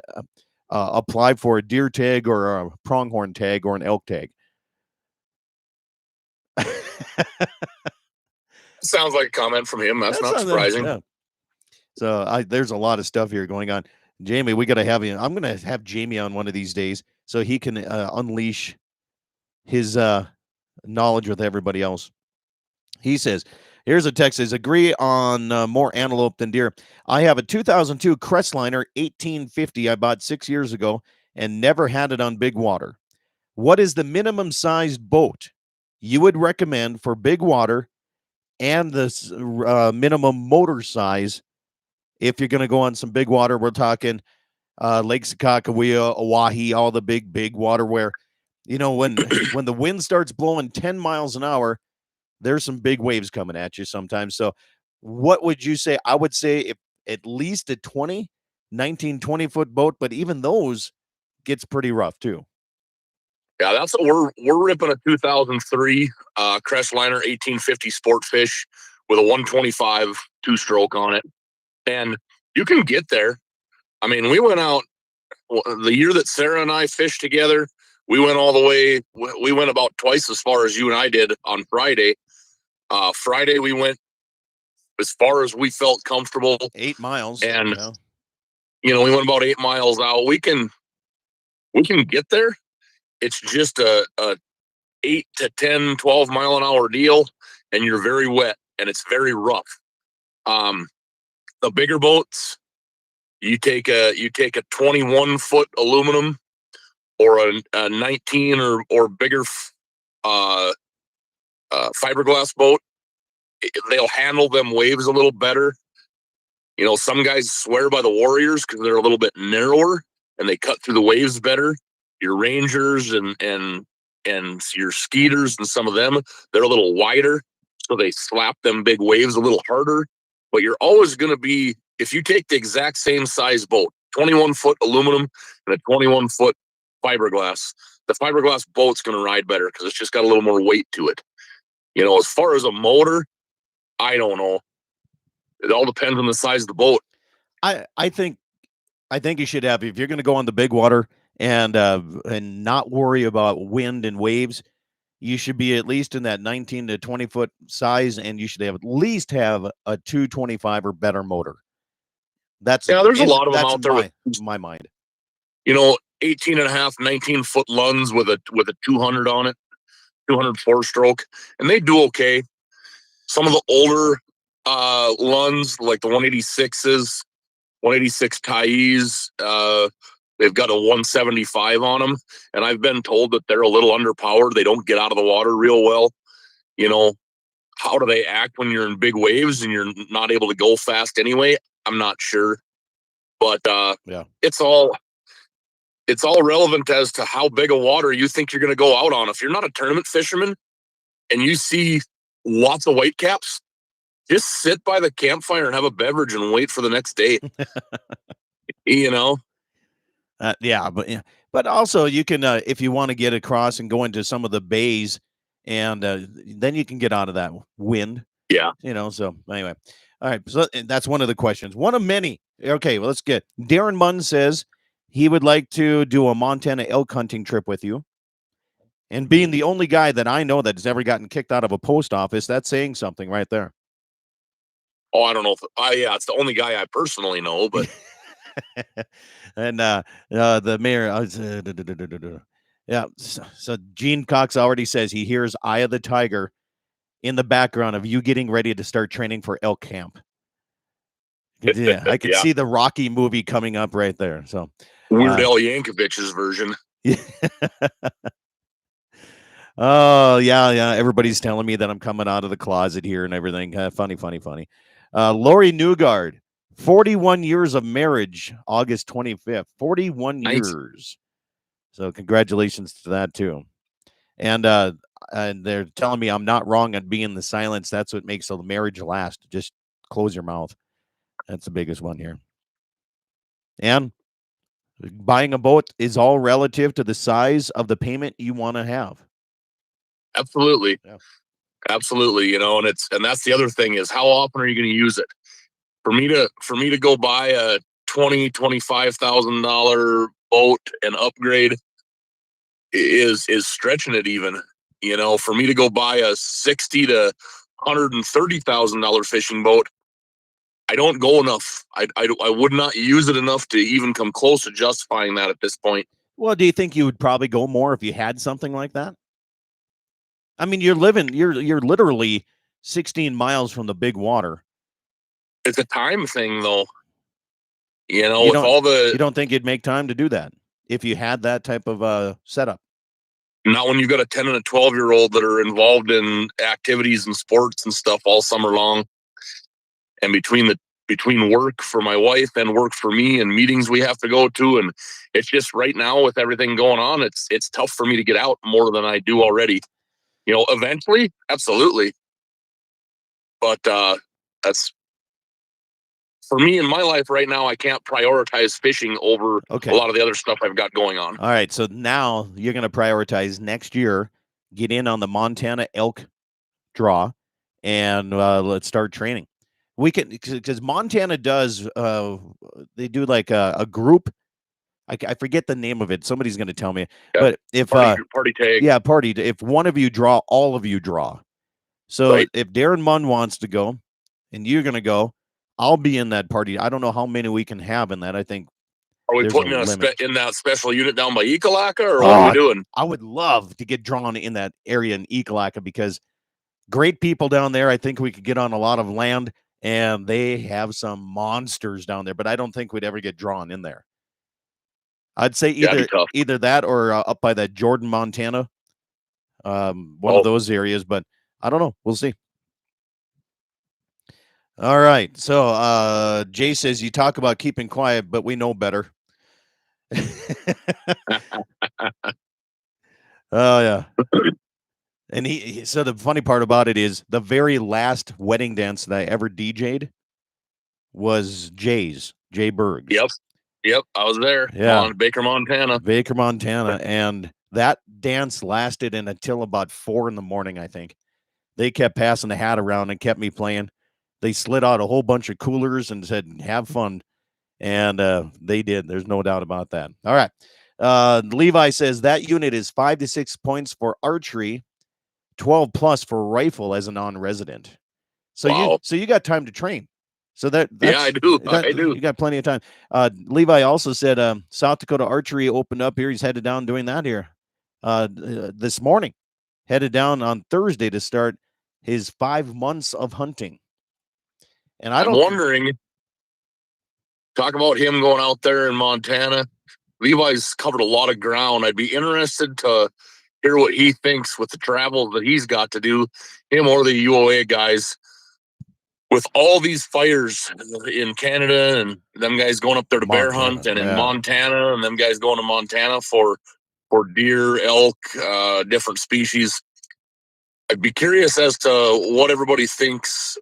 apply for a deer tag or a pronghorn tag or an elk tag. Sounds like a comment from him. That's not surprising. Yeah. So there's a lot of stuff here going on. Jamie, we got to have you. I'm going to have Jamie on one of these days so he can unleash his knowledge with everybody else. He says, here's a text says, agree on more antelope than deer. I have a 2002 Crestliner 1850 I bought 6 years ago and never had it on big water. What is the minimum sized boat you would recommend for big water and the minimum motor size if you're going to go on some big water? We're talking Lake Sakakawea, Oahe, all the big water where, you know, when the wind starts blowing 10 miles an hour, there's some big waves coming at you sometimes. So what would you say? I would say if at least a 20-foot boat, but even those gets pretty rough too. Yeah, that's what we're ripping a 2003 Crestliner 1850 Sportfish with a 125 two-stroke on it. And you can get there. I mean, we went out the year that Sarah and I fished together. We went all the way. We went about twice as far as you and I did on Friday. Friday, we went as far as we felt comfortable. 8 miles. And, you know, we went about 8 miles out. We can get there. it's just a 8 to 10, 12 mile an hour deal, and you're very wet and it's very rough. The bigger boats, you take a 21 foot aluminum or a 19 or bigger fiberglass boat. They'll handle them waves a little better. You know, some guys swear by the Warriors because they're a little bit narrower and they cut through the waves better. Your Rangers and your Skeeters and some of them, they're a little wider, so they slap them big waves a little harder. But you're always going to be, if you take the exact same size boat, 21 foot aluminum and a 21 foot fiberglass, the fiberglass boat's going to ride better because it's just got a little more weight to it. You know, as far as a motor, I don't know. It all depends on the size of the boat. I think you should have, if you're going to go on the big water and not worry about wind and waves, you should be at least in that 19 to 20 foot size, and you should have at least have a 225 or better motor. There's a lot of them out there with my mind. You know, 18 and a half, 19 foot Lunds with a 200 on it, 200 four-stroke, and they do okay. Some of the older Lunds, like the 186s, 186 Thais, they've got a 175 on them, and I've been told that they're a little underpowered. They don't get out of the water real well. You know, how do they act when you're in big waves and you're not able to go fast anyway? I'm not sure, but it's all relevant as to how big a water you think you're going to go out on. If you're not a tournament fisherman and you see lots of whitecaps, just sit by the campfire and have a beverage and wait for the next day. You know? But also you can, if you want to get across and go into some of the bays, and then you can get out of that wind. Yeah. You know, so anyway. All right. So that's one of the questions. One of many. Okay, well, let's get Darren Munn says he would like to do a Montana elk hunting trip with you. And being the only guy that I know that's ever gotten kicked out of a post office, that's saying something right there. Oh, I don't know if it's the only guy I personally know, but and the mayor, so Gene Cox already says he hears Eye of the Tiger in the background of you getting ready to start training for elk camp. Yeah, I can see the Rocky movie coming up right there. So Weird Al Yankovic's version. Oh, yeah. Everybody's telling me that I'm coming out of the closet here and everything. Funny. Lori Newgard, 41 years of marriage, August 25th. 41 years. So congratulations to that, too. And they're telling me I'm not wrong on being the silence. That's what makes a marriage last. Just close your mouth. That's the biggest one here. And buying a boat is all relative to the size of the payment you want to have. Absolutely. Yeah. Absolutely. You know, and that's the other thing is how often are you going to use it? For me to go buy a $25,000 boat and upgrade is stretching it even. You know, for me to go buy a $60,000 to $130,000 fishing boat, I don't go enough. I would not use it enough to even come close to justifying that at this point. Well, do you think you would probably go more if you had something like that? I mean, you're literally 16 miles from the big water. It's a time thing, though. You know, You you don't think you'd make time to do that if you had that type of setup? Not when you've got a 10 and a 12-year-old that are involved in activities and sports and stuff all summer long. And between work for my wife and work for me and meetings we have to go to. And it's just right now with everything going on, it's tough for me to get out more than I do already. You know, eventually, absolutely. But that's for me in my life right now. I can't prioritize fishing over a lot of the other stuff I've got going on. All right. So now you're going to prioritize next year, get in on the Montana elk draw, and let's start training. We can, because Montana does, they do like a group. I forget the name of it. Somebody's going to tell me. Yeah. But if party tag, party. If one of you draw, all of you draw. So if Darren Munn wants to go, and you're going to go, I'll be in that party. I don't know how many we can have in that. I think Are we There's putting a in limit. in that special unit down by Ekalaka, or what are Oh, we doing? I would love to get drawn in that area in Ekalaka because great people down there. I think we could get on a lot of land, and they have some monsters down there, but I don't think we'd ever get drawn in there. I'd say That'd be tough. either that or up by that Jordan, Montana, one Oh. of those areas, but I don't know. We'll see. All right. So Jay says you talk about keeping quiet, but we know better. Oh yeah. And so the funny part about it is the very last wedding dance that I ever DJ'd was Jay Berg's. Yep. I was there. Yeah. Baker, Montana. Baker, Montana. And that dance lasted until about 4 a.m, I think. They kept passing the hat around and kept me playing. They slid out a whole bunch of coolers and said, have fun. And they did. There's no doubt about that. All right. Levi says that unit is 5 to 6 points for archery, 12 plus for rifle as a non-resident. So Wow. you got time to train. So that's, Yeah, I do. I do. You got plenty of time. Levi also said South Dakota Archery opened up here. He's headed down doing that here this morning. Headed down on Thursday to start his 5 months of hunting. And I'm wondering, talk about him going out there in Montana. Levi's covered a lot of ground. I'd be interested to hear what he thinks with the travel that he's got to do, him or the UOA guys, with all these fires in Canada and them guys going up there to bear hunt, and in Montana, and them guys going to Montana for deer, elk, different species. I'd be curious as to what everybody thinks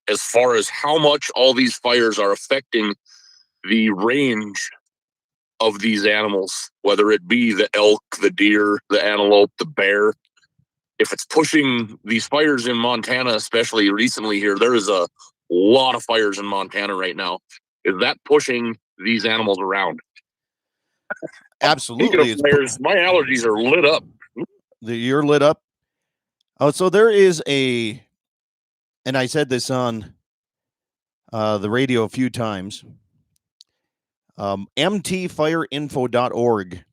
as far as how much all these fires are affecting the range of these animals, whether it be the elk, the deer, the antelope, the bear. If it's pushing these fires in Montana, especially recently here, there is a lot of fires in Montana right now. Is that pushing these animals around? Absolutely. Speaking of fires, my allergies are lit up. You're lit up. Oh, so there is and I said this on the radio a few times, mtfireinfo.org.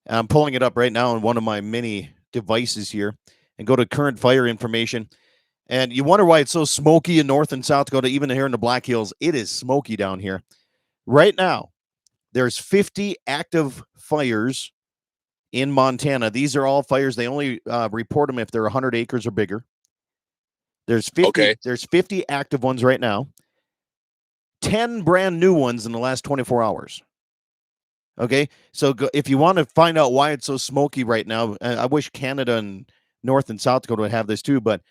I'm pulling it up right now on one of my many devices here and go to current fire information. And you wonder why it's so smoky in North and South Dakota, even here in the Black Hills. It is smoky down here. Right now, there's 50 active fires in Montana. These are all fires. They only report them if they're 100 acres or bigger. There's 50. Okay. There's 50 active ones right now. 10 brand new ones in the last 24 hours. Okay, so if you want to find out why it's so smoky right now, I wish Canada and North and South Dakota would have this too, but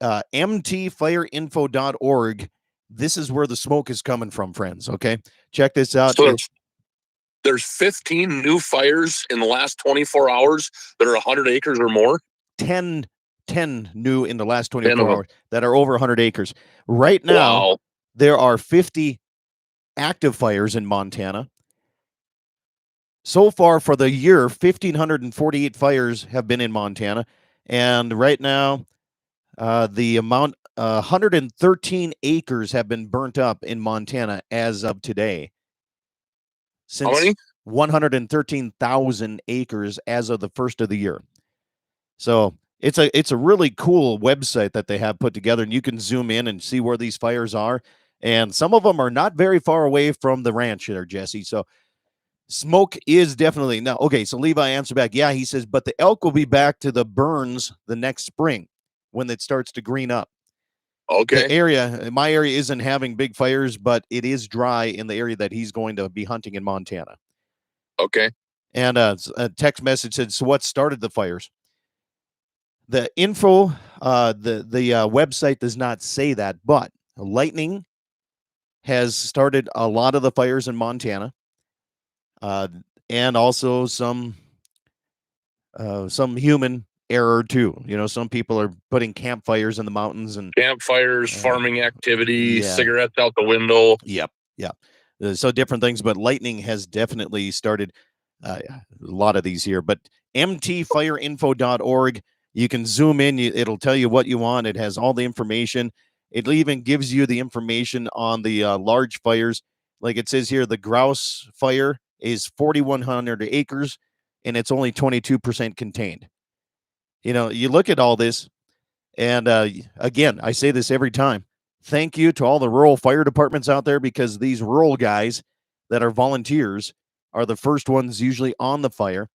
mtfireinfo.org, this is where the smoke is coming from, friends. Okay, check this out. So there's 15 new fires in the last 24 hours that are 100 acres or more. 10 new in the last 24 hours that are over 100 acres. Right now, there are 50 active fires in Montana. So far for the year, 1,548 fires have been in Montana. And right now, the amount, 113 acres have been burnt up in Montana as of today. How many? 113,000 acres as of the first of the year. So it's a really cool website that they have put together, and you can zoom in and see where these fires are. And some of them are not very far away from the ranch there, Jesse. So smoke is definitely now. Okay, so Levi answered back. Yeah, he says, but the elk will be back to the burns the next spring when it starts to green up. Okay. My area isn't having big fires, but it is dry in the area that he's going to be hunting in Montana. Okay. And a text message said, so what started the fires? The info, the website does not say that, but lightning has started a lot of the fires in Montana. And also some human error too. You know, some people are putting campfires in the mountains and campfires, farming activity, cigarettes out the window. Yep. So different things, but lightning has definitely started a lot of these here. But mtfireinfo.org, you can zoom in. It'll tell you what you want. It has all the information. It even gives you the information on the large fires. Like it says here, the grouse fire is 4,100 acres and it's only 22% contained. You know, you look at all this, and again, I say this every time. Thank you to all the rural fire departments out there, because these rural guys that are volunteers are the first ones usually on the fire.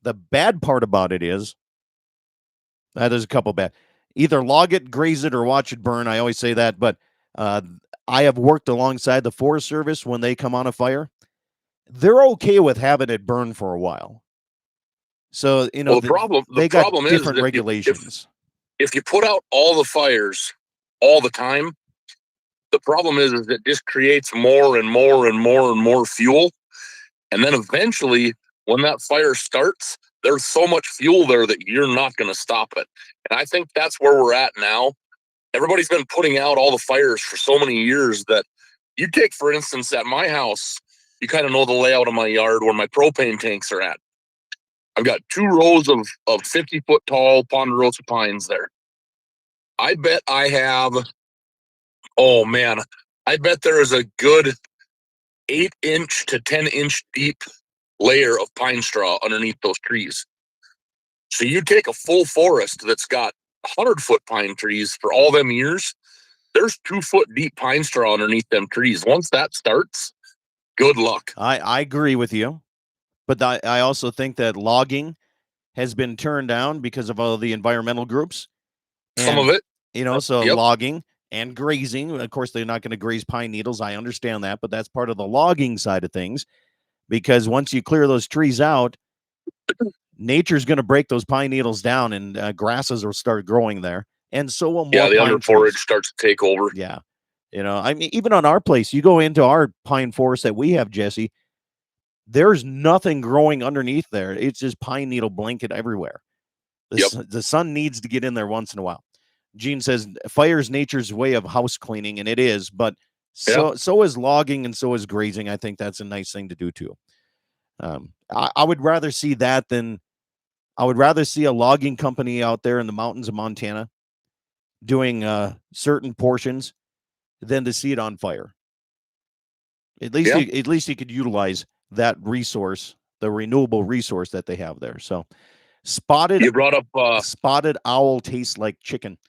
The bad part about it is, there's a couple bad. Either log it, graze it, or watch it burn. I always say that, but I have worked alongside the Forest Service when they come on a fire. They're okay with having it burn for a while. So, you know, Well, the problem got is different if regulations. if you put out all the fires all the time, the problem is it just creates more and more and more and more fuel. And then eventually, when that fire starts, there's so much fuel there that you're not going to stop it. And I think that's where we're at now. Everybody's been putting out all the fires for so many years that you take, for instance, at my house, you kind of know the layout of my yard where my propane tanks are at. I've got 2 rows of 50-foot tall ponderosa pines there. I bet I have, oh man, I bet there is a good 8-inch to 10-inch deep layer of pine straw underneath those trees. So you take a full forest that's got 100-foot pine trees for all them years, there's 2-foot deep pine straw underneath them trees. Once that starts, good luck. I agree with you. But I also think that logging has been turned down because of all the environmental groups. Some of it. You know, so Yep. logging and grazing. Of course, they're not going to graze pine needles. I understand that, but that's part of the logging side of things. Because once you clear those trees out, nature's going to break those pine needles down, and grasses will start growing there. And so will more Yeah, the pine underforage trees. starts to take over. Yeah. You know, I mean, even on our place, you go into our pine forest that we have, Jesse, there's nothing growing underneath there. It's just pine needle blanket everywhere. The sun needs to get in there once in a while. Gene says fire is nature's way of house cleaning, and it is, but so is logging, and so is grazing. I think that's a nice thing to do too. I would rather see that than I would rather see a logging company out there in the mountains of Montana doing certain portions than to see it on fire. At least you could utilize that resource, the renewable resource that they have there. So spotted You brought up spotted owl tastes like chicken.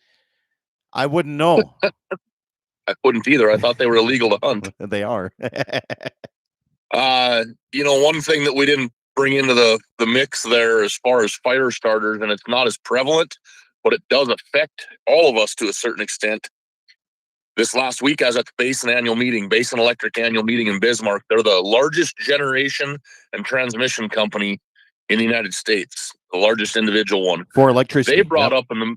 I wouldn't know. I wouldn't either. I thought they were illegal to hunt. They are. One thing that we didn't bring into the mix there as far as fire starters, and it's not as prevalent, but it does affect all of us to a certain extent. This last week, I was at the Basin Electric annual meeting in Bismarck. They're the largest generation and transmission company in the United States, the largest individual one. For electricity. They brought up in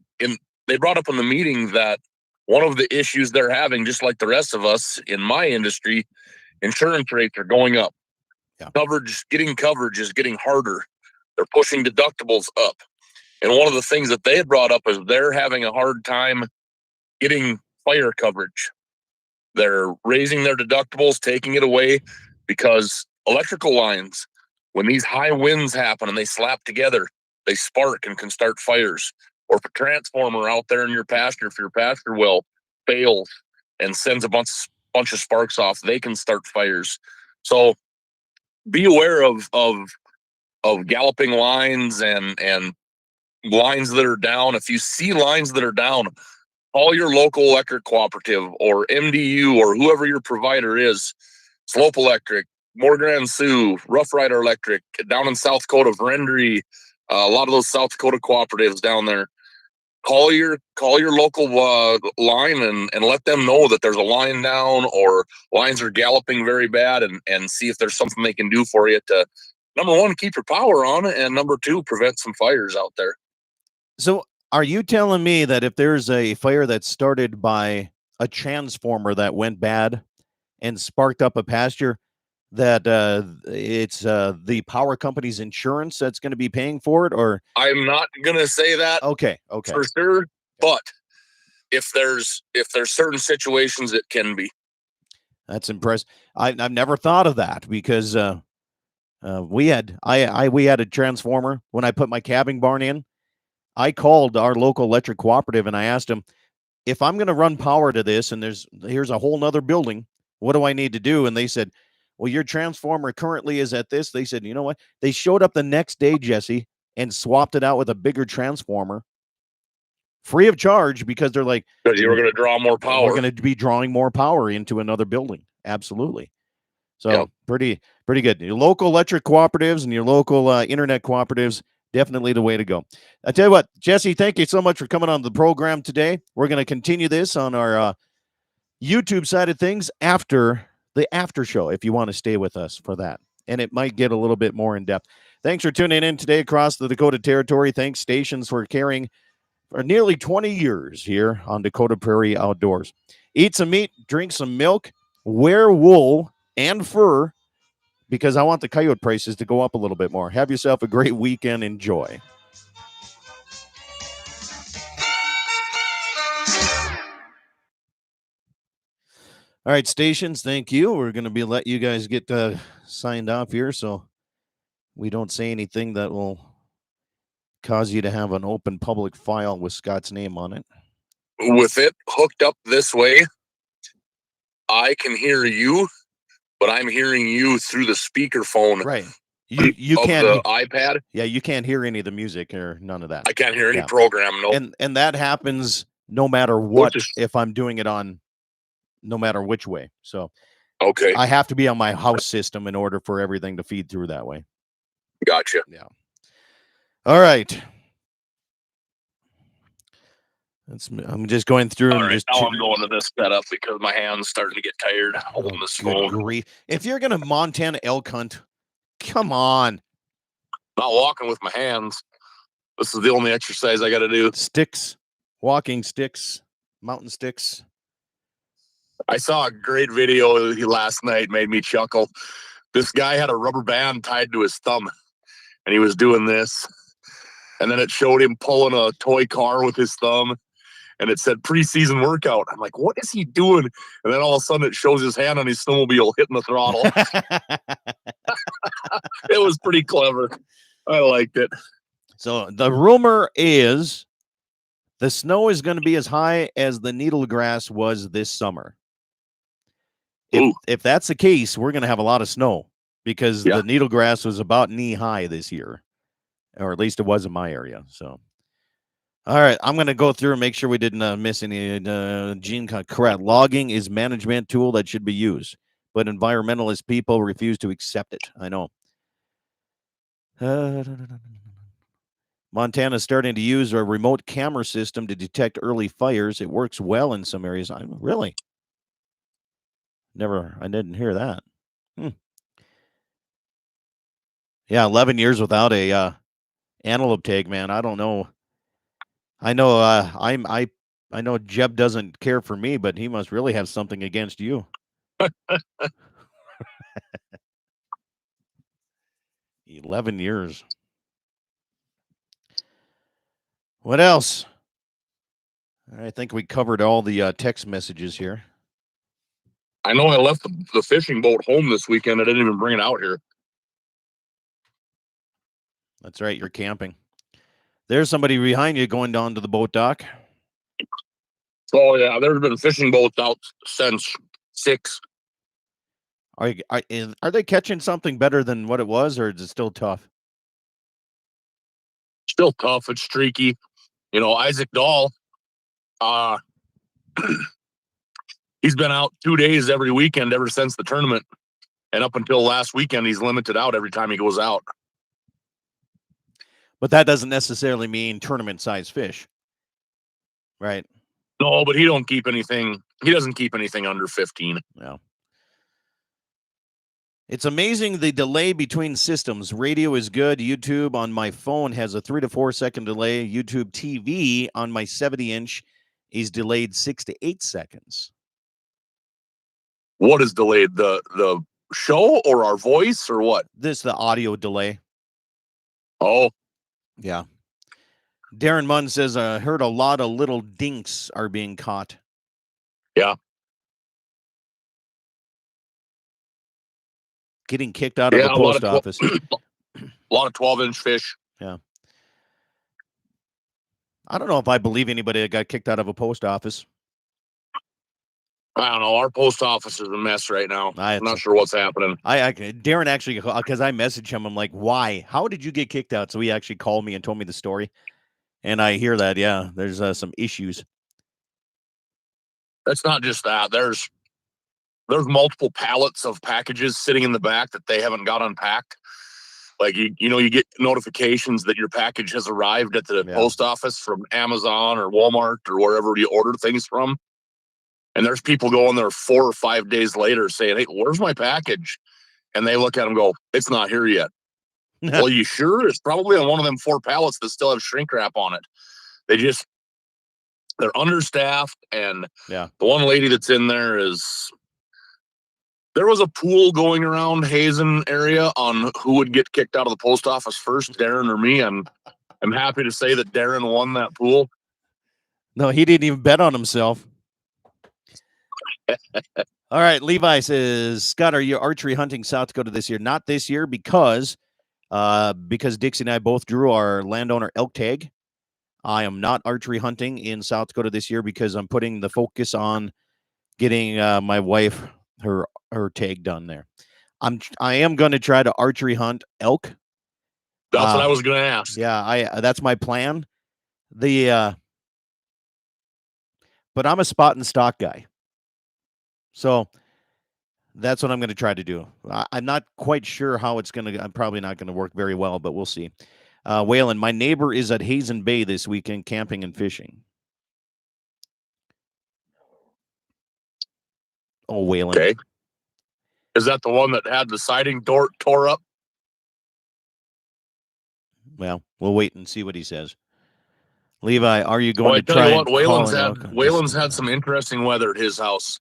the meeting that one of the issues they're having, just like the rest of us in my industry, insurance rates are going up. Yeah. Getting coverage is getting harder. They're pushing deductibles up. And one of the things that they had brought up is they're having a hard time getting fire coverage. They're raising their deductibles, taking it away, because electrical lines, when these high winds happen and they slap together, they spark and can start fires. Or if a transformer out there in your pasture, if your pasture well fails and sends a bunch of sparks off, they can start fires. So be aware of galloping lines and lines that are down. If you see lines that are down, call your local electric cooperative or MDU or whoever your provider is. Slope Electric, Morgan Sioux, Rough Rider Electric, down in South Dakota, Vrendrye, a lot of those South Dakota cooperatives down there. Call your local line and let them know that there's a line down or lines are galloping very bad, and see if there's something they can do for you to, number one, keep your power on, and number two, prevent some fires out there. So are you telling me that if there's a fire that's started by a transformer that went bad and sparked up a pasture, that it's the power company's insurance that's going to be paying for it? Or I'm not going to say that. Okay. For sure. But if there's certain situations, it can be. That's impressive. I've never thought of that, because we had a transformer when I put my calving barn in. I called our local electric cooperative and I asked them, if I'm going to run power to this, and here's a whole nother building, What do I need to do? And they said, well, your transformer currently is at this. They said, you know what? They showed up the next day, Jesse, and swapped it out with a bigger transformer free of charge because they're like, Because you were going to draw more we're power. going to be drawing more power into another building. Absolutely. So Yep. pretty good. Your local electric cooperatives and your local internet cooperatives, definitely the way to go. I tell you what, Jesse, thank you so much for coming on the program today. We're going to continue this on our YouTube side of things after the after show, if you want to stay with us for that. And it might get a little bit more in depth. Thanks for tuning in today across the Dakota Territory. Thanks, stations, for carrying for nearly 20 years here on Dakota Prairie Outdoors. Eat some meat, drink some milk, wear wool and fur, because I want the coyote prices to go up a little bit more. Have yourself a great weekend. Enjoy. All right, stations, thank you. We're going to let you guys get signed off here so we don't say anything that will cause you to have an open public file with Scott's name on it. With it hooked up this way, I can hear you, but I'm hearing you through the speakerphone Right. You of can't the iPad. Yeah, you can't hear any of the music or none of that. I can't hear any Yeah. program. No. And that happens no matter what, Which is- if I'm doing it on no matter which way. So Okay. I have to be on my house system in order for everything to feed through that way. Gotcha. All right. I'm just going through All and right. just Now I'm going to this setup because my hand's starting to get tired holding this good phone. grief. If you're gonna Montana elk hunt, come on. Not walking with my hands. This is the only exercise I got to do. Sticks, walking sticks, mountain sticks. I saw a great video last night, made me chuckle. This guy had a rubber band tied to his thumb, and he was doing this. And then it showed him pulling a toy car with his thumb, and it said preseason workout. I'm like, what is he doing? And then all of a sudden it shows his hand on his snowmobile hitting the throttle. It was pretty clever. I liked it. So the rumor is the snow is going to be as high as the needle grass was this summer. Ooh. If that's the case, we're going to have a lot of snow because Yeah. the needle grass was about knee high this year, or at least it was in my area. So, all right, I'm going to go through and make sure we didn't miss any. Gene correct. Logging is management tool that should be used, but environmentalist people refuse to accept it. I know. Montana's starting to use a remote camera system to detect early fires. It works well in some areas. Really? I didn't hear that. Yeah, 11 years without a antelope tag, man. I don't know. I know I know Jeb doesn't care for me, but he must really have something against you. 11 years. What else? I think we covered all the text messages here. I know I left the fishing boat home this weekend. I didn't even bring it out here. That's right. You're camping. There's somebody behind you going down to the boat dock. Oh, yeah. There's been fishing boats out since 6. Are they catching something better than what it was, or is it still tough? Still tough. It's streaky. You know, Isaac Dahl, he's been out 2 days every weekend ever since the tournament. And up until last weekend, he's limited out every time he goes out. But that doesn't necessarily mean tournament size fish. Right? No, but he don't keep anything. He doesn't keep anything under 15. No. It's amazing the delay between systems. Radio is good. YouTube on my phone has a 3 to 4 second delay. YouTube TV on my 70-inch is delayed 6 to 8 seconds. What is delayed? The show or our voice or what? The audio delay. Oh, Yeah. Darren Munn says, I heard a lot of little dinks are being caught. Yeah. Getting kicked out of the a lot post of office. a lot of 12-inch fish. I don't know if I believe anybody that got kicked out of a post office. I don't know. Our post office is a mess right now. I'm not It's- sure what's happening. Darren actually, because I messaged him, I'm like, why? How did you get kicked out? So he actually called me and told me the story. And I hear that, yeah, there's some issues. It's not just that. There's multiple pallets of packages sitting in the back that they haven't got unpacked. Like you get notifications that your package has arrived at the Yeah. post office from Amazon or Walmart or wherever you order things from. And there's people going there 4 or 5 days later saying, "Hey, where's my package?" And they look at them and go, "It's not here yet." Well, you sure? It's probably on one of them 4 pallets that still have shrink wrap on it. They're understaffed. And Yeah. the one lady that's in there there was a pool going around Hazen area on who would get kicked out of the post office first, Darren or me. And I'm happy to say that Darren won that pool. No, he didn't even bet on himself. All right, Levi says, Scott, are you archery hunting South Dakota this year? Not this year because Dixie and I both drew our landowner elk tag. I am not archery hunting in South Dakota this year because I'm putting the focus on getting my wife her tag done there. I am going to try to archery hunt elk. That's what I was going to ask. Yeah, that's my plan. But I'm a spot and stock guy. So that's what I'm going to try to do. I'm not quite sure how it's going to, I'm probably not going to work very well, but we'll see. Waylon, my neighbor is at Hazen Bay this weekend camping and fishing. Oh, Waylon. Okay. Is that the one that had the siding door tore up? Well, we'll wait and see what he says. Levi, are you going Well, I to tell try you what, and Waylon's had some interesting weather at his house.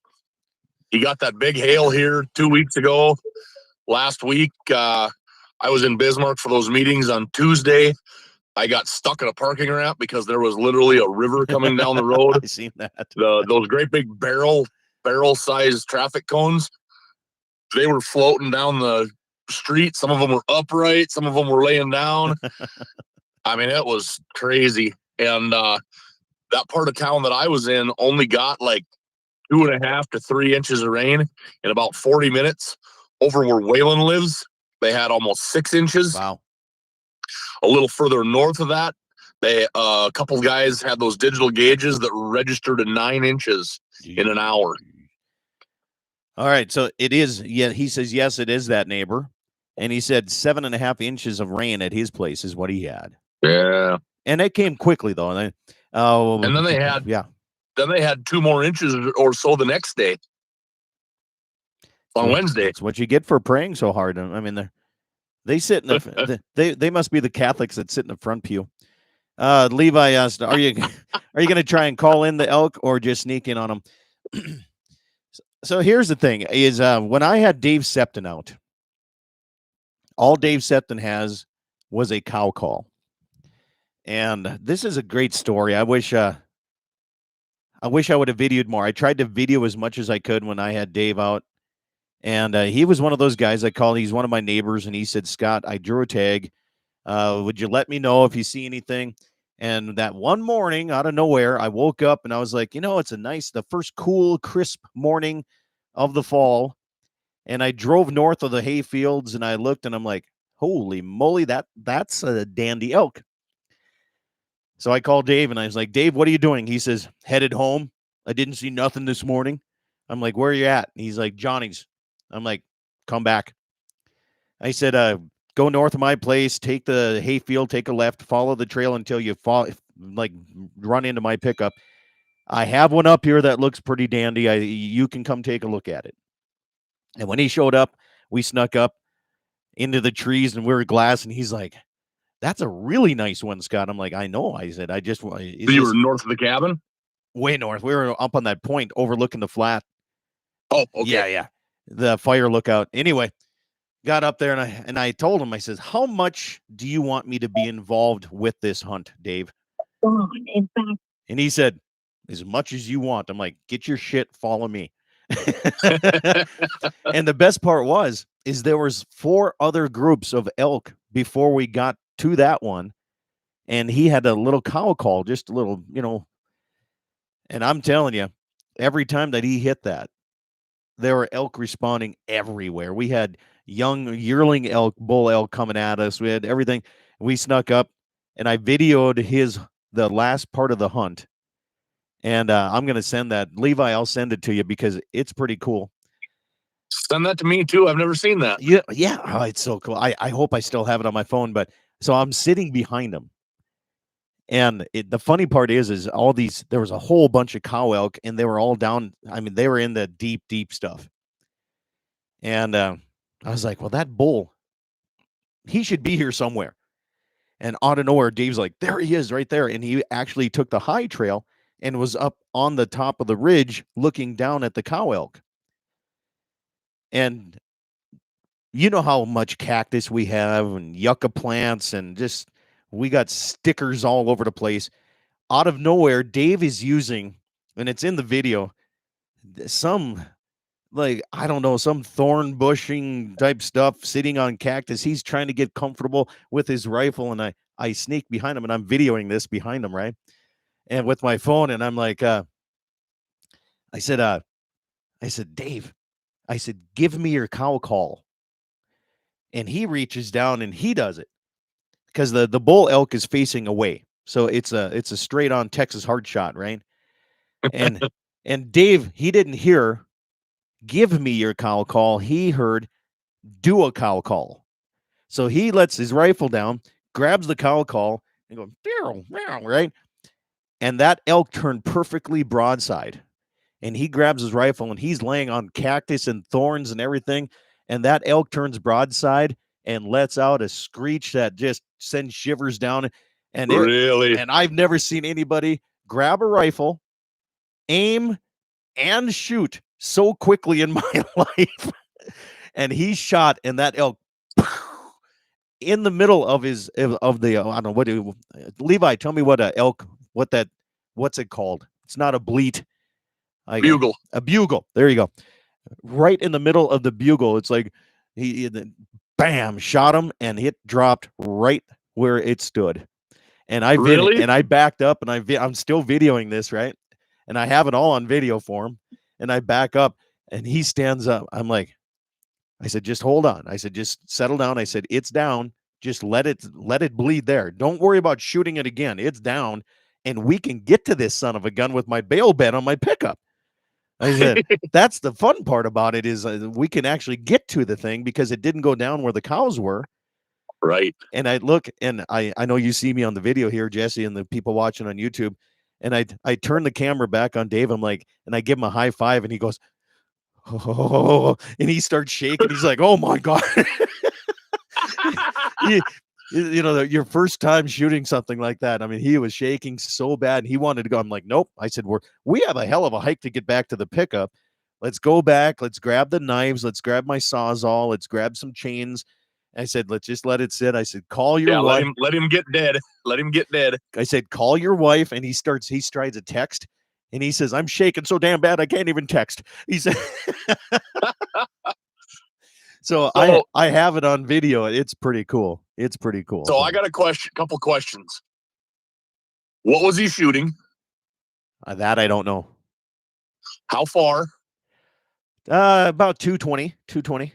He got that big hail here 2 weeks ago. Last week, I was in Bismarck for those meetings on Tuesday. I got stuck in a parking ramp because there was literally a river coming down the road. I seen that. Those great big barrel-sized traffic cones, they were floating down the street. Some of them were upright. Some of them were laying down. I mean, it was crazy. And that part of town that I was in only got like 2.5 to 3 inches of rain in about 40 minutes. Over where Waylon lives, they had almost 6 inches. Wow. A little further north of that, a couple guys had those digital gauges that registered at 9 inches in an hour. All right, so it is. Yeah, he says yes, it is that neighbor, and he said 7.5 inches of rain at his place is what he had. Yeah, and it came quickly though. And then they had 2 more inches or so the next day on Wednesday. That's what you get for praying so hard. I mean, they sit in they must be the Catholics that sit in the front pew. Levi asked, "Are you going to try and call in the elk or just sneak in on them?" So here's the thing: is when I had Dave Septon out, all Dave Septon has was a cow call, and this is a great story. I wish I would have videoed more. I tried to video as much as I could when I had Dave out. And he was one of those guys I called. He's one of my neighbors. And he said, Scott, I drew a tag. Would you let me know if you see anything? And that one morning out of nowhere, I woke up and I was like, it's the first cool, crisp morning of the fall. And I drove north of the hay fields and I looked and I'm like, holy moly, that's a dandy elk. So I called Dave and I was like, Dave, what are you doing? He says, headed home. I didn't see nothing this morning. I'm like, where are you at? And he's like, Johnny's. I'm like, come back. I said, go north of my place, take the hayfield, take a left, follow the trail until you run into my pickup. I have one up here that looks pretty dandy. You can come take a look at it. And when he showed up, we snuck up into the trees and we were glass. And he's like, that's a really nice one, Scott. I'm like, I know. I said, You were north of the cabin? Way north. We were up on that point overlooking the flat. Oh, okay. Yeah. The fire lookout. Anyway, got up there and I told him, I says, how much do you want me to be involved with this hunt, Dave? And he said, as much as you want. I'm like, get your shit, follow me. And the best part is there was 4 other groups of elk before we got to that one. And he had a little cow call, just a little, and I'm telling you, every time that he hit that, there were elk responding everywhere. We had young yearling elk, bull elk coming at us. We had everything. We snuck up, and I videoed the last part of the hunt. And I'm going to send that. Levi, I'll send it to you because it's pretty cool. Send that to me too. I've never seen that. Yeah. Oh, it's so cool. I hope I still have it on my phone. But so I'm sitting behind him. And the funny part is all these, there was a whole bunch of cow elk and they were all down. I mean, they were in the deep, deep stuff. And I was like, well, that bull, he should be here somewhere. And out of nowhere, Dave's like, there he is right there. And he actually took the high trail and was up on the top of the ridge looking down at the cow elk. And you know how much cactus we have and yucca plants and just we got stickers all over the place. Out of nowhere, Dave is using, and it's in the video, some like, I don't know, some thorn bushing type stuff sitting on cactus. He's trying to get comfortable with his rifle, and I sneak behind him, and I'm videoing this behind him, right? And with my phone, and I'm like, I said, Dave, I said, give me your cow call. And he reaches down and he does it because the bull elk is facing away. So it's a straight on Texas hard shot, right? And Dave, he didn't hear give me your cow call. He heard do a cow call. So he lets his rifle down, grabs the cow call, and goes, meow, meow, right? And that elk turned perfectly broadside. And he grabs his rifle and he's laying on cactus and thorns and everything. And that elk turns broadside and lets out a screech that just sends shivers down. And Really? And I've never seen anybody grab a rifle, aim, and shoot so quickly in my life. And he shot, and that elk in the middle of the I don't know what. Levi, tell me what a elk. What's it called? It's not a bleat. Bugle. A bugle. There you go. Right in the middle of the bugle. It's like he bam, shot him, and it dropped right where it stood. And I backed up, and I'm still videoing this, right? And I have it all on video for him. And I back up, and he stands up. I'm like, I said, just hold on. I said, just settle down. I said, it's down. Just let it bleed there. Don't worry about shooting it again. It's down, and we can get to this son of a gun with my bail bed on my pickup. I said, that's the fun part about it is we can actually get to the thing because it didn't go down where the cows were. Right. And I look, and I know you see me on the video here, Jesse, and the people watching on YouTube. And I turn the camera back on Dave. I'm like, and I give him a high five, and he goes, oh, and he starts shaking. He's like, oh my God. You know, your first time shooting something like that. I mean, he was shaking so bad and he wanted to go. I'm like, nope. I said, we have a hell of a hike to get back to the pickup. Let's go back. Let's grab the knives. Let's grab my Sawzall. Let's grab some chains. I said, let's just let it sit. I said, call your wife. Let him get dead. Let him get dead. I said, call your wife. And he strides a text. And he says, I'm shaking so damn bad I can't even text. He said, so I have it on video. It's pretty cool. It's pretty cool. So I got a couple questions. What was he shooting? That I don't know. How far? About 220,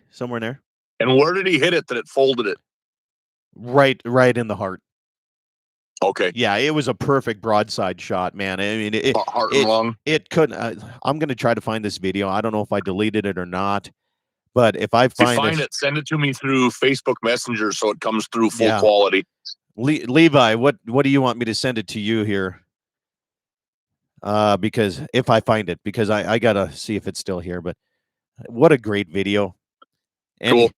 somewhere in there. And where did he hit it that it folded it? Right in the heart. Okay. Yeah, it was a perfect broadside shot, man. I mean, heart and lung. It couldn't. I'm going to try to find this video. I don't know if I deleted it or not. But if I find it, send it to me through Facebook Messenger so it comes through full quality. Levi, what do you want me to send it to you here? Because if I find it, because I gotta see if it's still here. But what a great video! And cool.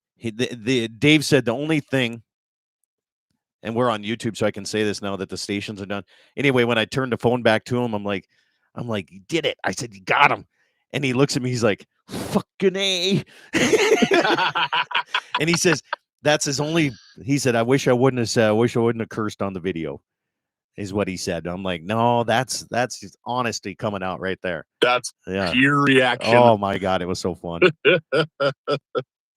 Dave said the only thing, and we're on YouTube, so I can say this now that the stations are done. Anyway, when I turned the phone back to him, I'm like, you did it. I said, you got him. And he looks at me, he's like, fucking A. And he says, that's his only, he said, I wish I wouldn't have cursed on the video, is what he said. I'm like, no, that's just honesty coming out right there. That's pure reaction. Oh my God, it was so fun.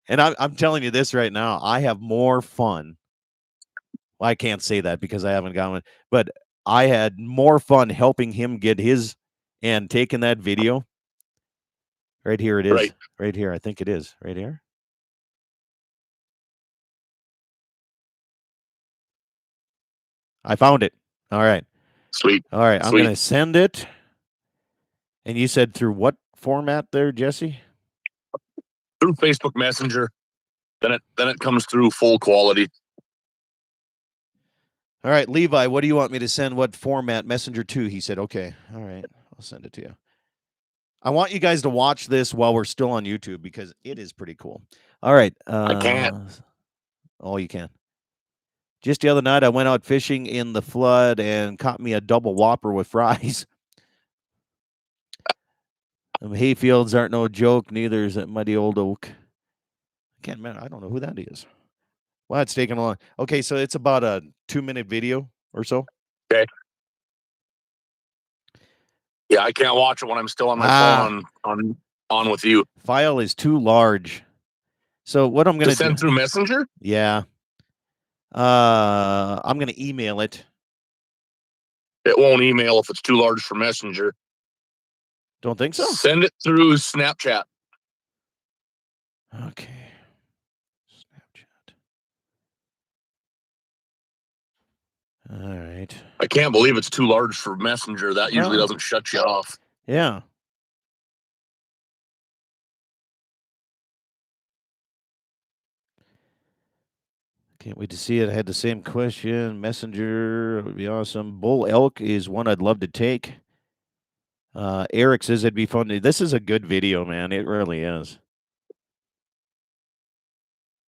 And I'm telling you this right now, I have more fun. Well, I can't say that because I haven't gotten it, but I had more fun helping him get his and taking that video Right here it is. Right. Right here. I think it is. Right here. I found it. All right. Sweet. All right. I'm Sweet. going to send it. And you said through what format there, Jesse? Through Facebook Messenger. Then it comes through full quality. All right, Levi, what do you want me to send? What format? Messenger 2. He said, okay. All right. I'll send it to you. I want you guys to watch this while we're still on YouTube because it is pretty cool. All right. I can't. Oh, you can. Just the other night, I went out fishing in the flood and caught me a double whopper with fries. Hayfields aren't no joke. Neither is that Muddy Old Oak. I can't remember. I don't know who that is. Well, it's taking a long. Okay, so it's about a 2-minute video or so. Okay. Yeah, I can't watch it when I'm still on my phone on with you. File is too large. So what I'm going To send through Messenger? Yeah. I'm going to email it. It won't email if it's too large for Messenger. Don't think so? Send it through Snapchat. Okay. Snapchat. All right. I can't believe it's too large for Messenger. That usually No. doesn't shut you off. Yeah. Can't wait to see it. I had the same question. Messenger would be awesome. Bull elk is one I'd love to take. Eric says it'd be fun. This is a good video, man. It really is.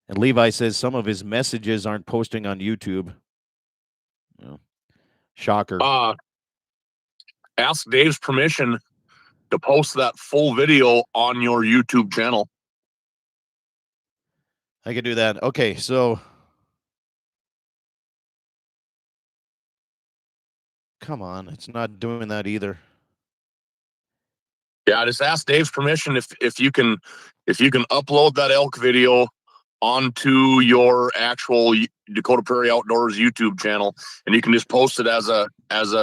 And Levi says some of his messages aren't posting on YouTube. Well, shocker. Ask Dave's permission to post that full video on your YouTube channel. I could do that. Okay, so come on, it's not doing that either. Yeah, just ask Dave's permission if you can upload that elk video onto your actual Dakota Prairie Outdoors YouTube channel, and you can just post it as a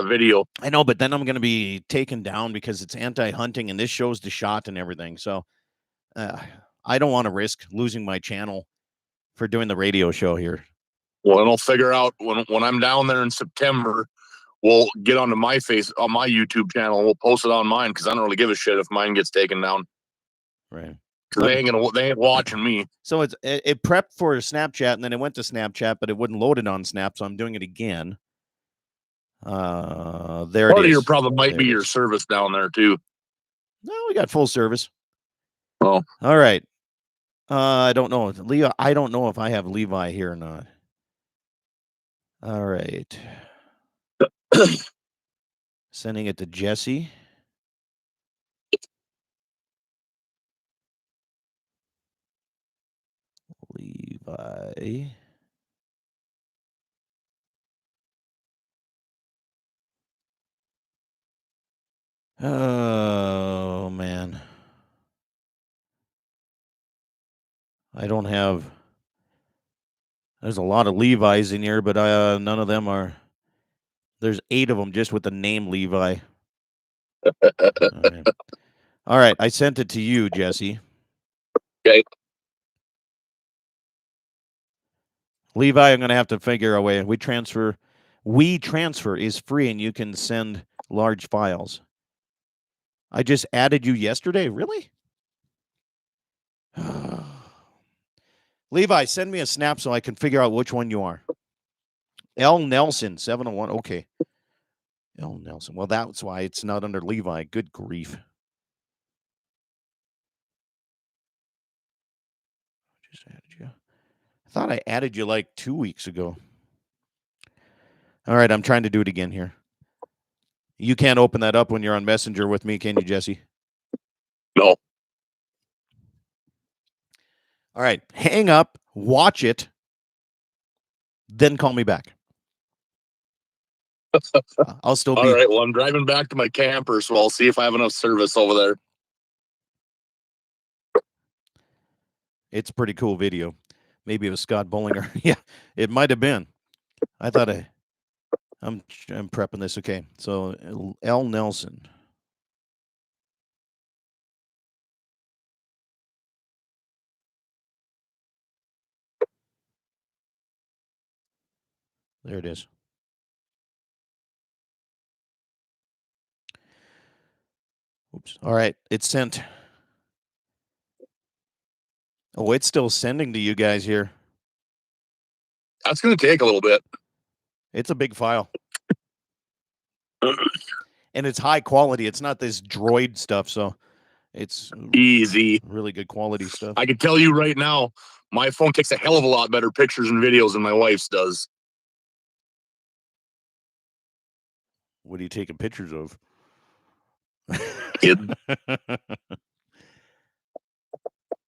video. I know, but then I'm going to be taken down because it's anti-hunting, and this shows the shot and everything. So I don't want to risk losing my channel for doing the radio show here. Well, and I'll figure out when I'm down there in September. We'll get onto my YouTube channel and we'll post it on mine because I don't really give a shit if mine gets taken down. Right. Because they ain't watching me. So it prepped for Snapchat and then it went to Snapchat, but it wouldn't load it on Snap, so I'm doing it again. There Part it is. of your problem might There be it your is. service down there too. No, we got full service. Oh, All right. I don't know. Levi, I don't know if I have Levi here or not. All right. Sending it to Jesse. Levi. Oh, man. I don't have. There's a lot of Levi's in here, but none of them are. There's 8 of them just with the name Levi. All right. I sent it to you, Jesse. okay. Levi, I'm going to have to figure a way. WeTransfer is free, and you can send large files. I just added you yesterday. Really? Levi, send me a snap so I can figure out which one you are. L. Nelson, 701. Okay. L. Nelson. Well, that's why it's not under Levi. Good grief. Just added you. I thought I added you like 2 weeks ago. All right, I'm trying to do it again here. You can't open that up when you're on Messenger with me, can you, Jesse? No. All right, hang up, watch it, then call me back. I'll still be. All right. Well, I'm driving back to my camper, so I'll see if I have enough service over there. It's a pretty cool video. Maybe it was Scott Bollinger. Yeah, it might have been. I thought I'm prepping this. Okay, so L. Nelson. There it is. Oops. All right. It's sent. Oh, it's still sending to you guys here. That's going to take a little bit. It's a big file. And it's high quality. It's not this droid stuff, so it's Easy. really good quality stuff. I can tell you right now, my phone takes a hell of a lot better pictures and videos than my wife's does. What are you taking pictures of? Kid.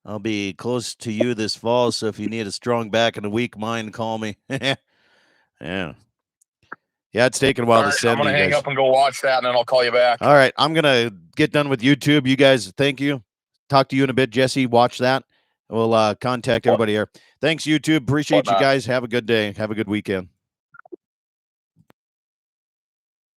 I'll be close to you this fall, so if you need a strong back and a weak mind, call me. Yeah. Yeah, it's taking a while All to right, send I'm going you to hang guys. up and go watch that, and then I'll call you back. All right, I'm going to get done with YouTube. You guys, thank you. Talk to you in a bit, Jesse. Watch that. We'll contact everybody here. Thanks, YouTube. Appreciate you Whatnot. guys. Have a good day. Have a good weekend.